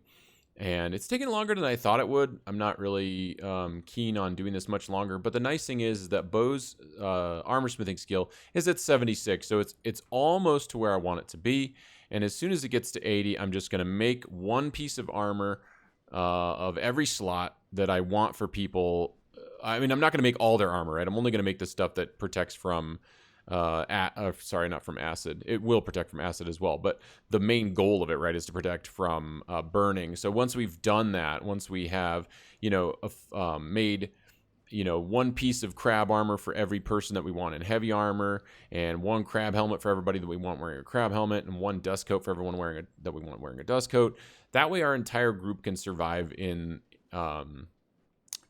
And it's taking longer than I thought it would. I'm not really keen on doing this much longer. But the nice thing is that Bo's armor smithing skill is at 76, so it's almost to where I want it to be. And as soon as it gets to 80, I'm just going to make one piece of armor of every slot that I want for people. I mean, I'm not going to make all their armor, right? I'm only going to make the stuff that protects from, not from acid. It will protect from acid as well, but the main goal of it, right, is to protect from burning. So once we've done that, once we have, made, one piece of crab armor for every person that we want in heavy armor, and one crab helmet for everybody that we want wearing a crab helmet, and one dust coat for everyone that we want wearing a dust coat. That way, our entire group can survive in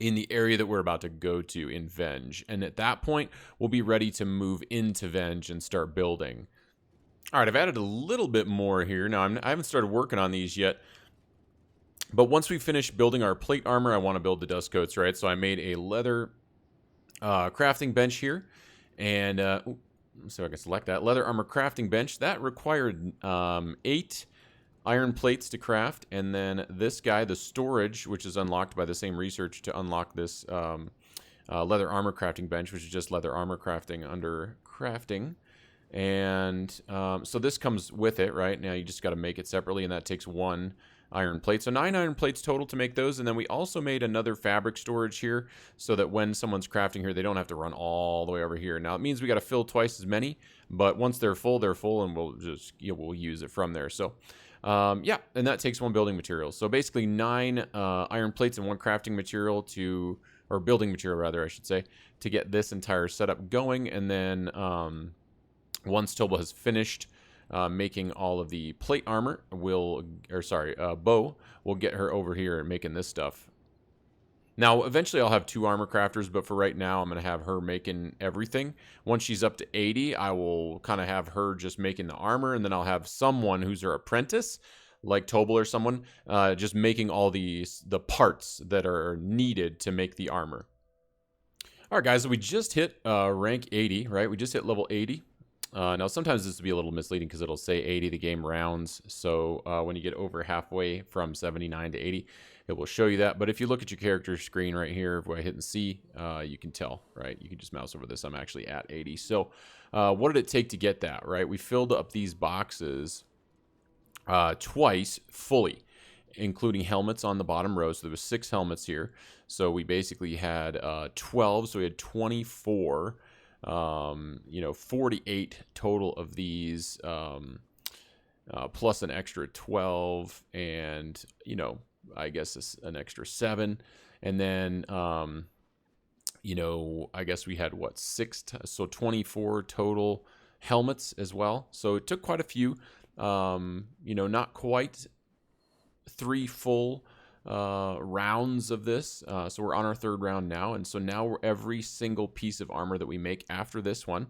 the area that we're about to go to in Venge. And at that point, we'll be ready to move into Venge and start building. All right, I've added a little bit more here. Now, I haven't started working on these yet. But once we finish building our plate armor, I want to build the dust coats, right? So I made a leather crafting bench here. And so I can select that. Leather armor crafting bench. That required 8 iron plates to craft, and then this guy, the storage, which is unlocked by the same research to unlock this leather armor crafting bench, which is just leather armor crafting under crafting. And so this comes with it, right? Now you just got to make it separately, and that takes 1 iron plate. So 9 iron plates total to make those, and then we also made another fabric storage here so that when someone's crafting here, they don't have to run all the way over here. Now it means we got to fill twice as many, but once they're full, and we'll just we'll use it from there. So and that takes 1 building material. So basically 9 iron plates and 1 crafting material or building material rather, I should say, to get this entire setup going. And then once Toba has finished making all of the plate armor, Bo will get her over here and making this stuff. Now, eventually I'll have 2 armor crafters, but for right now, I'm going to have her making everything. Once she's up to 80, I will kind of have her just making the armor, and then I'll have someone who's her apprentice, like Tobal or someone, just making all the parts that are needed to make the armor. All right, guys, so we just hit rank 80, right? We just hit level 80. Now, sometimes this will be a little misleading because it'll say 80 the game rounds. So when you get over halfway from 79 to 80, it will show you that. But if you look at your character screen right here, if I hit and C, you can tell, right? You can just mouse over this. I'm actually at 80. So what did it take to get that, right? We filled up these boxes twice fully. including helmets on the bottom row. So there was 6 helmets here. So we basically had 12. So we had 24, 48 total of these, plus an extra 12, and, I guess an extra 7. And then, I guess we had what, 6, so 24 total helmets as well. So it took quite a few, not quite 3 full rounds of this. So we're on our 3rd round now. And so now every single piece of armor that we make after this one,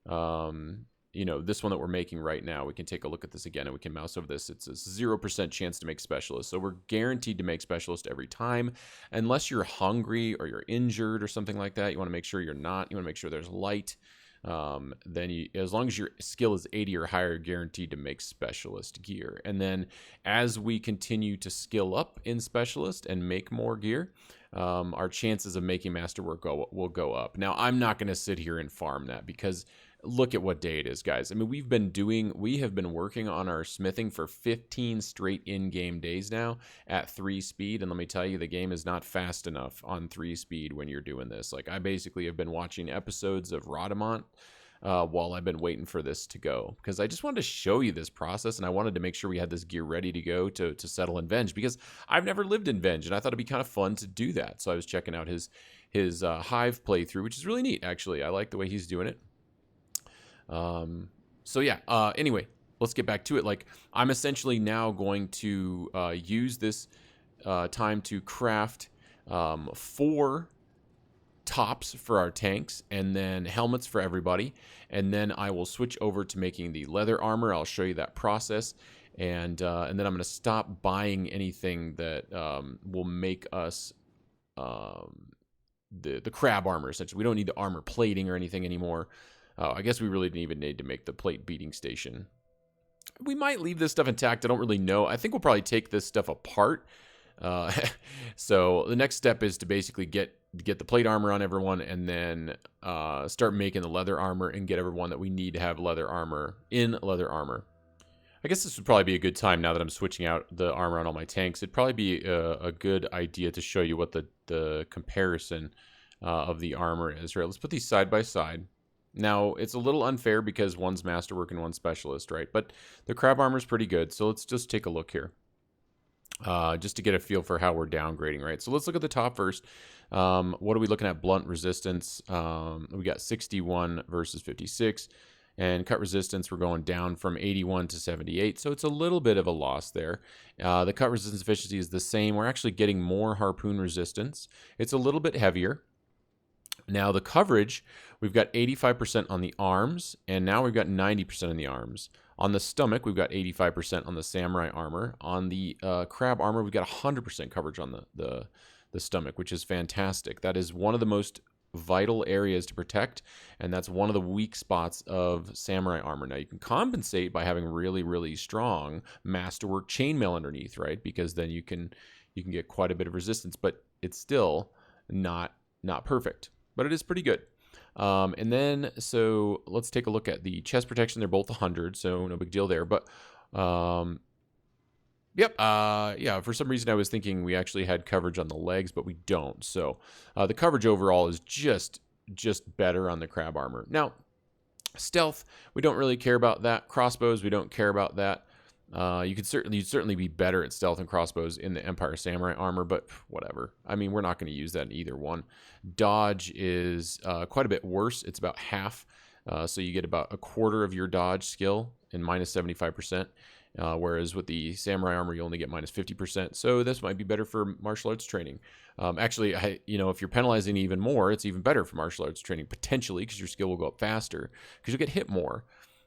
this one that we're making right now, we can take a look at this again and we can mouse over this. It's a 0% chance to make specialist. So we're guaranteed to make specialist every time, unless you're hungry or you're injured or something like that. You want to make sure you're not. You want to make sure there's light. Then as long as your skill is 80 or higher, you're guaranteed to make specialist gear. And then as we continue to skill up in specialist and make more gear, our chances of making masterwork will go up. Now, I'm not going to sit here and farm that, because look at what day it is, guys. I mean, we have been working on our smithing for 15 straight in-game days now at 3 speed. And let me tell you, the game is not fast enough on 3 speed when you're doing this. Like, I basically have been watching episodes of Rodamont while I've been waiting for this to go, because I just wanted to show you this process, and I wanted to make sure we had this gear ready to go to settle in Venge, because I've never lived in Venge, and I thought it'd be kind of fun to do that. So I was checking out his Hive playthrough, which is really neat, actually. I like the way he's doing it. Anyway, let's get back to it. Like, I'm essentially now going to use this time to craft 4 tops for our tanks, and then helmets for everybody, and then I will switch over to making the leather armor. I'll show you that process, and then I'm going to stop buying anything that will make us the crab armor. Essentially, we don't need the armor plating or anything anymore. I guess we really didn't even need to make the plate beating station. We might leave this stuff intact. I don't really know. I think we'll probably take this stuff apart. So the next step is to basically get the plate armor on everyone, and then start making the leather armor and get everyone that we need to have leather armor in leather armor. I guess this would probably be a good time, now that I'm switching out the armor on all my tanks. It'd probably be a good idea to show you what the comparison of the armor is. Right, let's put these side by side. Now, it's a little unfair because one's masterwork and one's specialist, right? But the crab armor is pretty good, so let's just take a look here. Just to get a feel for how we're downgrading, right? So let's look at the top first. What are we looking at? Blunt resistance. We got 61 versus 56. And cut resistance, we're going down from 81 to 78. So it's a little bit of a loss there. The cut resistance efficiency is the same. We're actually getting more harpoon resistance. It's a little bit heavier. Now, the coverage, we've got 85% on the arms, and now we've got 90% on the arms. On the stomach, we've got 85% on the samurai armor. On the crab armor, we've got 100% coverage on the stomach, which is fantastic. That is one of the most vital areas to protect, and that's one of the weak spots of samurai armor. Now, you can compensate by having really, really strong masterwork chainmail underneath, right? Because then you can get quite a bit of resistance, but it's still not perfect. But it is pretty good. And then, so let's take a look at the chest protection. They're both 100, so no big deal there. But, yeah, for some reason I was thinking we actually had coverage on the legs, but we don't. So the coverage overall is just better on the crab armor. Now, stealth, we don't really care about that. Crossbows, we don't care about that. You'd certainly be better at stealth and crossbows in the Empire Samurai armor, but whatever. I mean, we're not going to use that in either one. Dodge is quite a bit worse. It's about half. So you get about a quarter of your dodge skill and minus 75%. Whereas with the samurai armor, you only get minus 50%. So this might be better for martial arts training. Actually, if you're penalizing even more, it's even better for martial arts training, potentially, because your skill will go up faster, because you'll get hit more.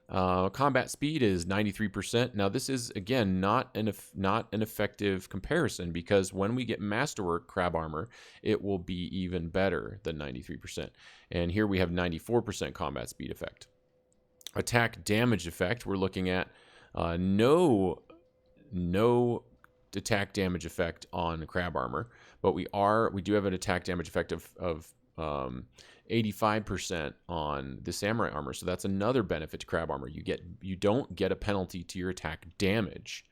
Combat speed is 93%. Now, this is, again, not an effective comparison, because when we get masterwork crab armor, it will be even better than 93%. And here we have 94% combat speed effect. Attack damage effect, we're looking at no attack damage effect on crab armor, but we do have an attack damage effect of 85% on the samurai armor. So that's another benefit to crab armor. You don't get a penalty to your attack damage.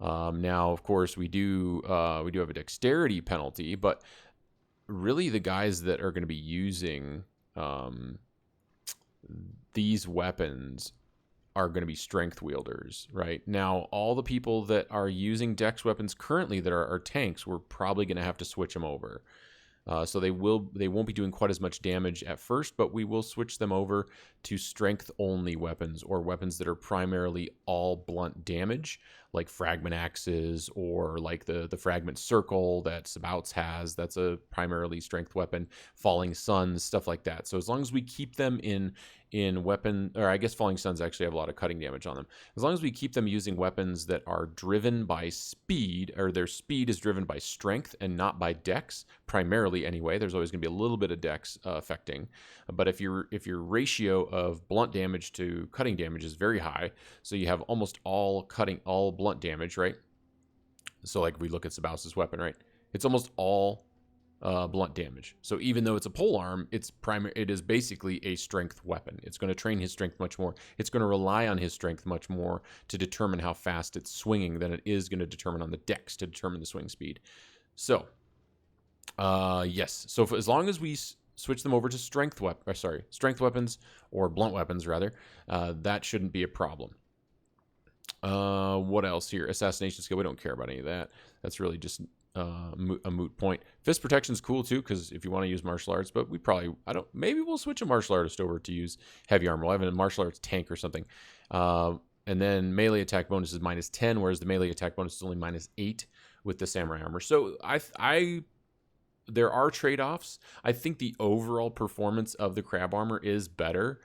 Now, of course, we do have a dexterity penalty, but really the guys that are going to be using these weapons are going to be strength wielders, right? Now, all the people that are using dex weapons currently that are tanks, we're probably going to have to switch them over. So they won't be doing quite as much damage at first, but we will switch them over to strength-only weapons, or weapons that are primarily all blunt damage, like fragment axes, or like the fragment circle that Sabouts has. That's a primarily strength weapon. Falling Suns, stuff like that. So as long as we keep them in weapon, or I guess Falling Suns actually have a lot of cutting damage on them. As long as we keep them using weapons that are driven by speed, or their speed is driven by strength and not by dex, primarily anyway. There's always going to be a little bit of dex affecting, but if your ratio of blunt damage to cutting damage is very high, so you have almost all blunt damage, right? So like we look at Sabouts' weapon, right? It's almost all blunt damage. So even though it's a pole arm, it is basically a strength weapon. It's going to train his strength much more. It's going to rely on his strength much more to determine how fast it's swinging than it is going to determine on the dex to determine the swing speed. So, yes. So as long as we switch them over to strength weapons, or blunt weapons rather, that shouldn't be a problem. What else here? Assassination skill. We don't care about any of that. That's really just a moot point. Fist protection is cool too, because if you want to use martial arts, but maybe we'll switch a martial artist over to use heavy armor. We'll have a martial arts tank or something. And then melee attack bonus is -10, whereas the melee attack bonus is only -8 with the samurai armor. So there are trade-offs. I think the overall performance of the crab armor is better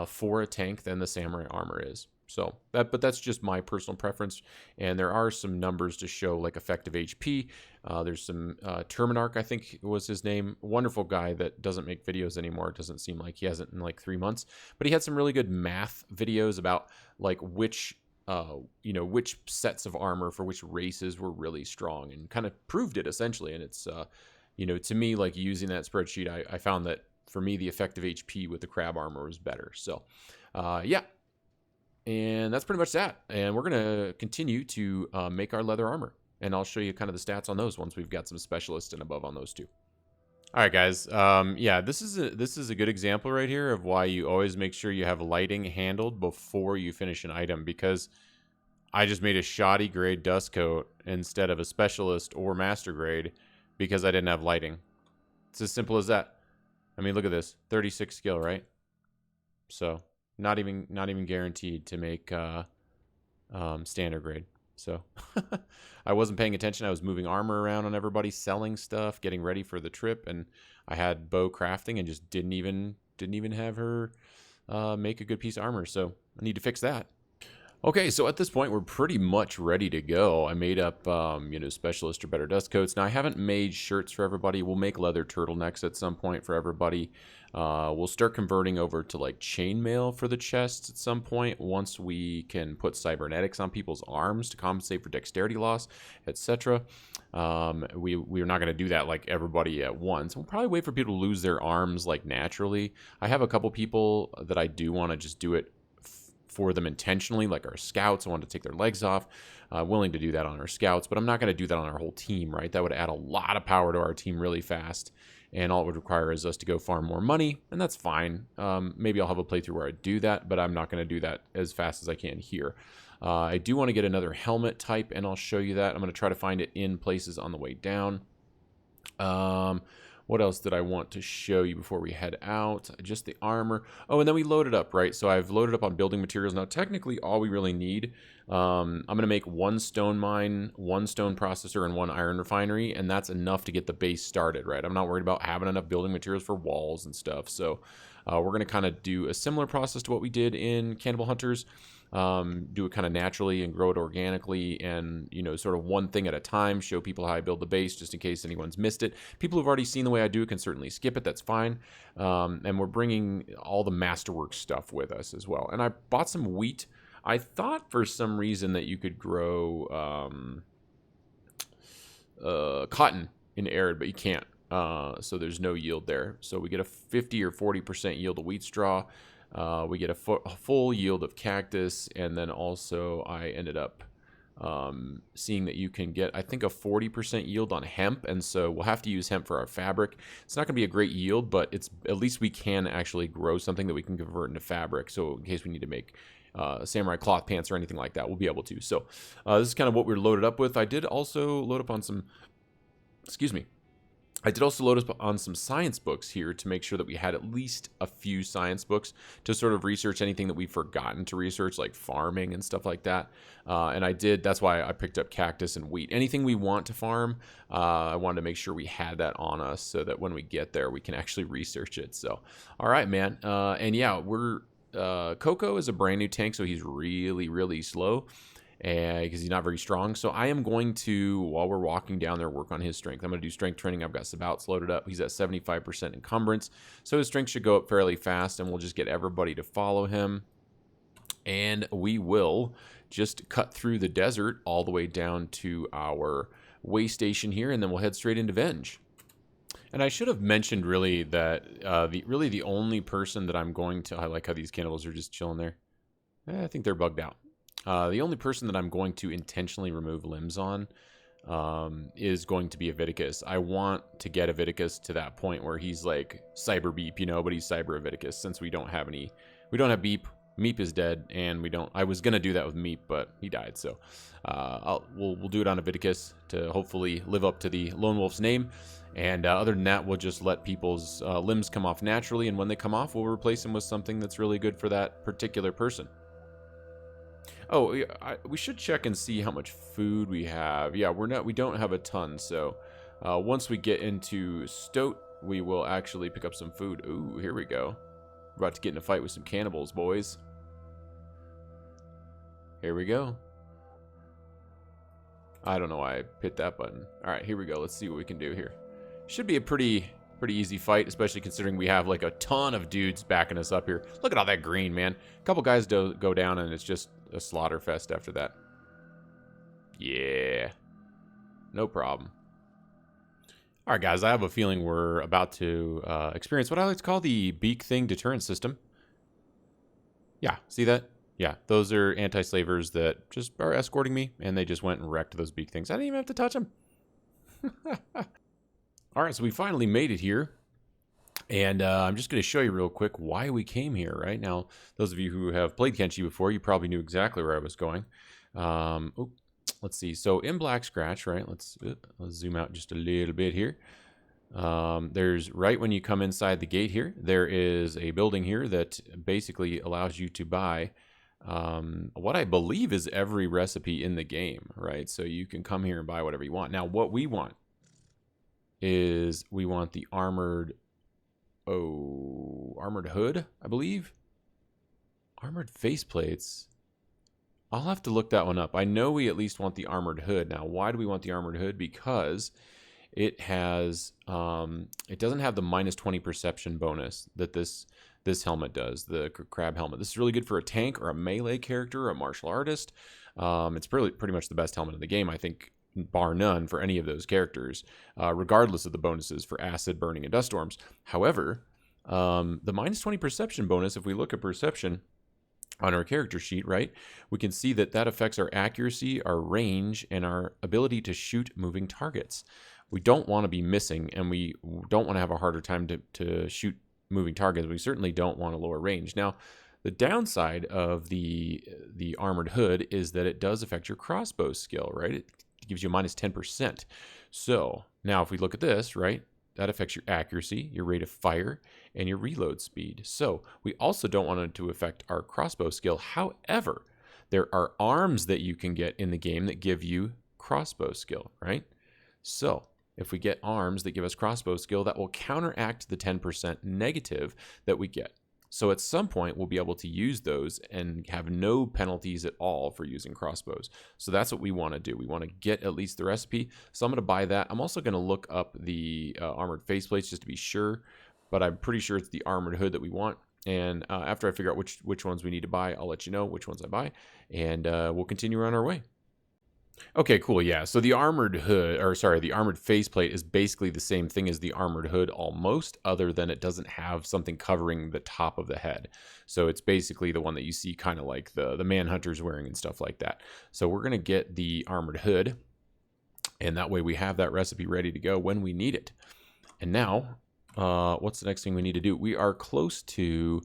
for a tank than the samurai armor is. So but that's just my personal preference, and there are some numbers to show like effective HP. There's some Terminarch, I think was his name, wonderful guy that doesn't make videos anymore. It doesn't seem like he hasn't in like 3 months, but he had some really good math videos about like which sets of armor for which races were really strong, and kind of proved it essentially. And it's to me, like using that spreadsheet, I found that for me the effective HP with the crab armor was better. So yeah. And that's pretty much that. And we're going to continue to make our leather armor. And I'll show you kind of the stats on those once we've got some specialists and above on those too. All right, guys. Yeah, this is a good example right here of why you always make sure you have lighting handled before you finish an item, because I just made a shoddy grade dust coat instead of a specialist or master grade because I didn't have lighting. It's as simple as that. I mean, look at this. 36 skill, right? So not even guaranteed to make standard grade. So I wasn't paying attention. I was moving armor around on everybody, selling stuff, getting ready for the trip, and I had bow crafting and just didn't even have her make a good piece of armor. So I need to fix that. Okay, so at this point, we're pretty much ready to go. I made up, specialist or better dust coats. Now, I haven't made shirts for everybody. We'll make leather turtlenecks at some point for everybody. We'll start converting over to, like, chainmail for the chests at some point once we can put cybernetics on people's arms to compensate for dexterity loss, etc. We're not going to do that, like, everybody at once. We'll probably wait for people to lose their arms, like, naturally. I have a couple people that I do want to just do it for them intentionally, like our scouts. I want to take their legs off. Willing to do that on our scouts, but I'm not going to do that on our whole team, right? That would add a lot of power to our team really fast, and all it would require is us to go farm more money, and that's fine. Maybe I'll have a playthrough where I do that, but I'm not going to do that as fast as I can here. I do want to get another helmet type, and I'll show you that. I'm going to try to find it in places on the way down. What else did I want to show you before we head out? Just the armor. Oh, and then we load it up, right? So I've loaded up on building materials. Now, technically, all we really need, I'm going to make 1 stone mine, 1 stone processor, and 1 iron refinery, and that's enough to get the base started, right? I'm not worried about having enough building materials for walls and stuff. So we're going to kind of do a similar process to what we did in Cannibal Hunters. Do it kind of naturally and grow it organically, and sort of one thing at a time, show people how I build the base just in case anyone's missed it. People who've already seen the way I do it can certainly skip it, that's fine. And we're bringing all the masterwork stuff with us as well. And I bought some wheat. I thought for some reason that you could grow cotton in arid, but you can't. So there's no yield there. So we get a 50 or 40% yield of wheat straw. We get a full yield of cactus, and then also I ended up seeing that you can get, I think, a 40% yield on hemp, and so we'll have to use hemp for our fabric. It's not going to be a great yield, but it's at least we can actually grow something that we can convert into fabric. So in case we need to make samurai cloth pants or anything like that, we'll be able to. So this is kind of what we're loaded up with. I did also load up on some, excuse me, I did also load up on some science books here to make sure that we had at least a few science books to sort of research anything that we've forgotten to research, like farming and stuff like that. And I did, that's why I picked up cactus and wheat. Anything we want to farm, I wanted to make sure we had that on us so that when we get there, we can actually research it. So, all right, man. And yeah, Coco is a brand new tank, so he's really, really slow. And because he's not very strong. So I am going to, while we're walking down there, work on his strength. I'm going to do strength training. I've got Sabouts loaded up. He's at 75% encumbrance. So his strength should go up fairly fast, and we'll just get everybody to follow him. And we will just cut through the desert all the way down to our way station here, and then we'll head straight into Venge. And I should have mentioned really that the only person that I'm going to, I like how these cannibals are just chilling there. I think they're bugged out. The only person that I'm going to intentionally remove limbs on is going to be Aviticus. I want to get Aviticus to that point where he's like Cyber Beep, you know, but he's Cyber Aviticus since we don't have Beep. Meep is dead, and I was going to do that with Meep, but he died. So we'll do it on Aviticus to hopefully live up to the Lone Wolf's name. And other than that, we'll just let people's limbs come off naturally. And when they come off, we'll replace them with something that's really good for that particular person. Oh, yeah, we should check and see how much food we have. Yeah, we don't have a ton. So once we get into Stoat, we will actually pick up some food. Ooh, here we go. We're about to get in a fight with some cannibals, boys. Here we go. I don't know why I hit that button. All right, here we go. Let's see what we can do here. Should be a pretty easy fight, especially considering we have like a ton of dudes backing us up here. Look at all that green, man. A couple guys go down, and it's just a slaughter fest after that. Yeah. No problem. All right, guys, I have a feeling we're about to experience what I like to call the beak thing deterrent system. Yeah, see that? Yeah, those are anti-slavers that just are escorting me, and they just went and wrecked those beak things. I didn't even have to touch them. All right, so we finally made it here. And I'm just going to show you real quick why we came here, right? Now, those of you who have played Kenshi before, you probably knew exactly where I was going. Let's see. So in Black Scratch, right? Let's zoom out just a little bit here. There's right when you come inside the gate here, there is a building here that basically allows you to buy what I believe is every recipe in the game, right? So you can come here and buy whatever you want. Now, what we want is we want the armored hood, I believe. Armored faceplates. I'll have to look that one up. I know we at least want the armored hood. Now, why do we want the armored hood? Because it has, it doesn't have the -20 perception bonus that this helmet does, the crab helmet. This is really good for a tank or a melee character or a martial artist. It's pretty much the best helmet in the game, I think, bar none for any of those characters, regardless of the bonuses for acid, burning, and dust storms. However, the -20 perception bonus, if we look at perception on our character sheet, right, we can see that affects our accuracy, our range, and our ability to shoot moving targets. We don't want to be missing, and we don't want to have a harder time to shoot moving targets. We certainly don't want a lower range. Now, the downside of the armored hood is that it does affect your crossbow skill, right? It gives you a -10%. So now if we look at this, right, that affects your accuracy, your rate of fire, and your reload speed. So we also don't want it to affect our crossbow skill. However, there are arms that you can get in the game that give you crossbow skill, right? So if we get arms that give us crossbow skill, that will counteract the 10% negative that we get. So at some point, we'll be able to use those and have no penalties at all for using crossbows. So that's what we want to do. We want to get at least the recipe. So I'm going to buy that. I'm also going to look up the armored faceplates just to be sure, but I'm pretty sure it's the armored hood that we want. And after I figure out which ones we need to buy, I'll let you know which ones I buy, and we'll continue on our way. Okay, cool. Yeah. So the armored hood, or sorry, the armored faceplate is basically the same thing as the armored hood almost, other than it doesn't have something covering the top of the head. So it's basically the one that you see kind of like the manhunters wearing and stuff like that. So we're going to get the armored hood, and that way we have that recipe ready to go when we need it. And now, what's the next thing we need to do? We are close to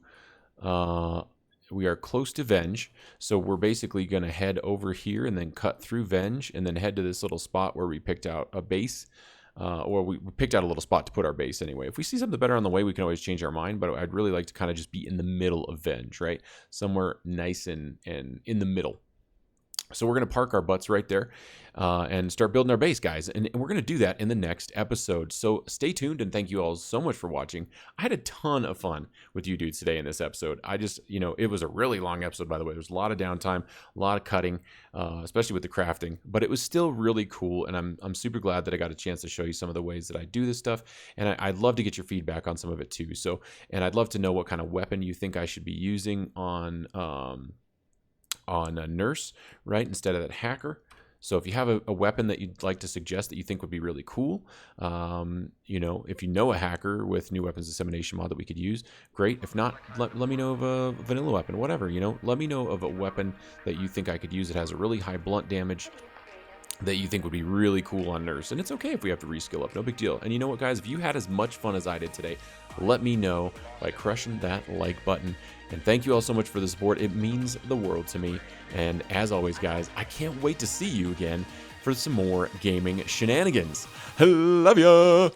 Venge. So we're basically going to head over here and then cut through Venge and then head to this little spot where we picked out a base. Or we picked out a little spot to put our base anyway. If we see something better on the way, we can always change our mind. But I'd really like to kind of just be in the middle of Venge, right? Somewhere nice and in the middle. So we're going to park our butts right there and start building our base, guys. And we're going to do that in the next episode. So stay tuned, and thank you all so much for watching. I had a ton of fun with you dudes today in this episode. I just, it was a really long episode, by the way. There was a lot of downtime, a lot of cutting, especially with the crafting. But it was still really cool, and I'm super glad that I got a chance to show you some of the ways that I do this stuff. And I'd love to get your feedback on some of it too. So, and I'd love to know what kind of weapon you think I should be using on a nurse, right, instead of that hacker. So if you have a weapon that you'd like to suggest that you think would be really cool, if you know a hacker with new weapons dissemination mod that we could use, great. If not, let me know of a vanilla weapon, whatever, let me know of a weapon that you think I could use that has a really high blunt damage that you think would be really cool on nurse. And it's okay if we have to reskill up, no big deal. And you know what, guys, if you had as much fun as I did today, let me know by crushing that like button. And thank you all so much for the support. It means the world to me. And as always, guys, I can't wait to see you again for some more gaming shenanigans. Love ya!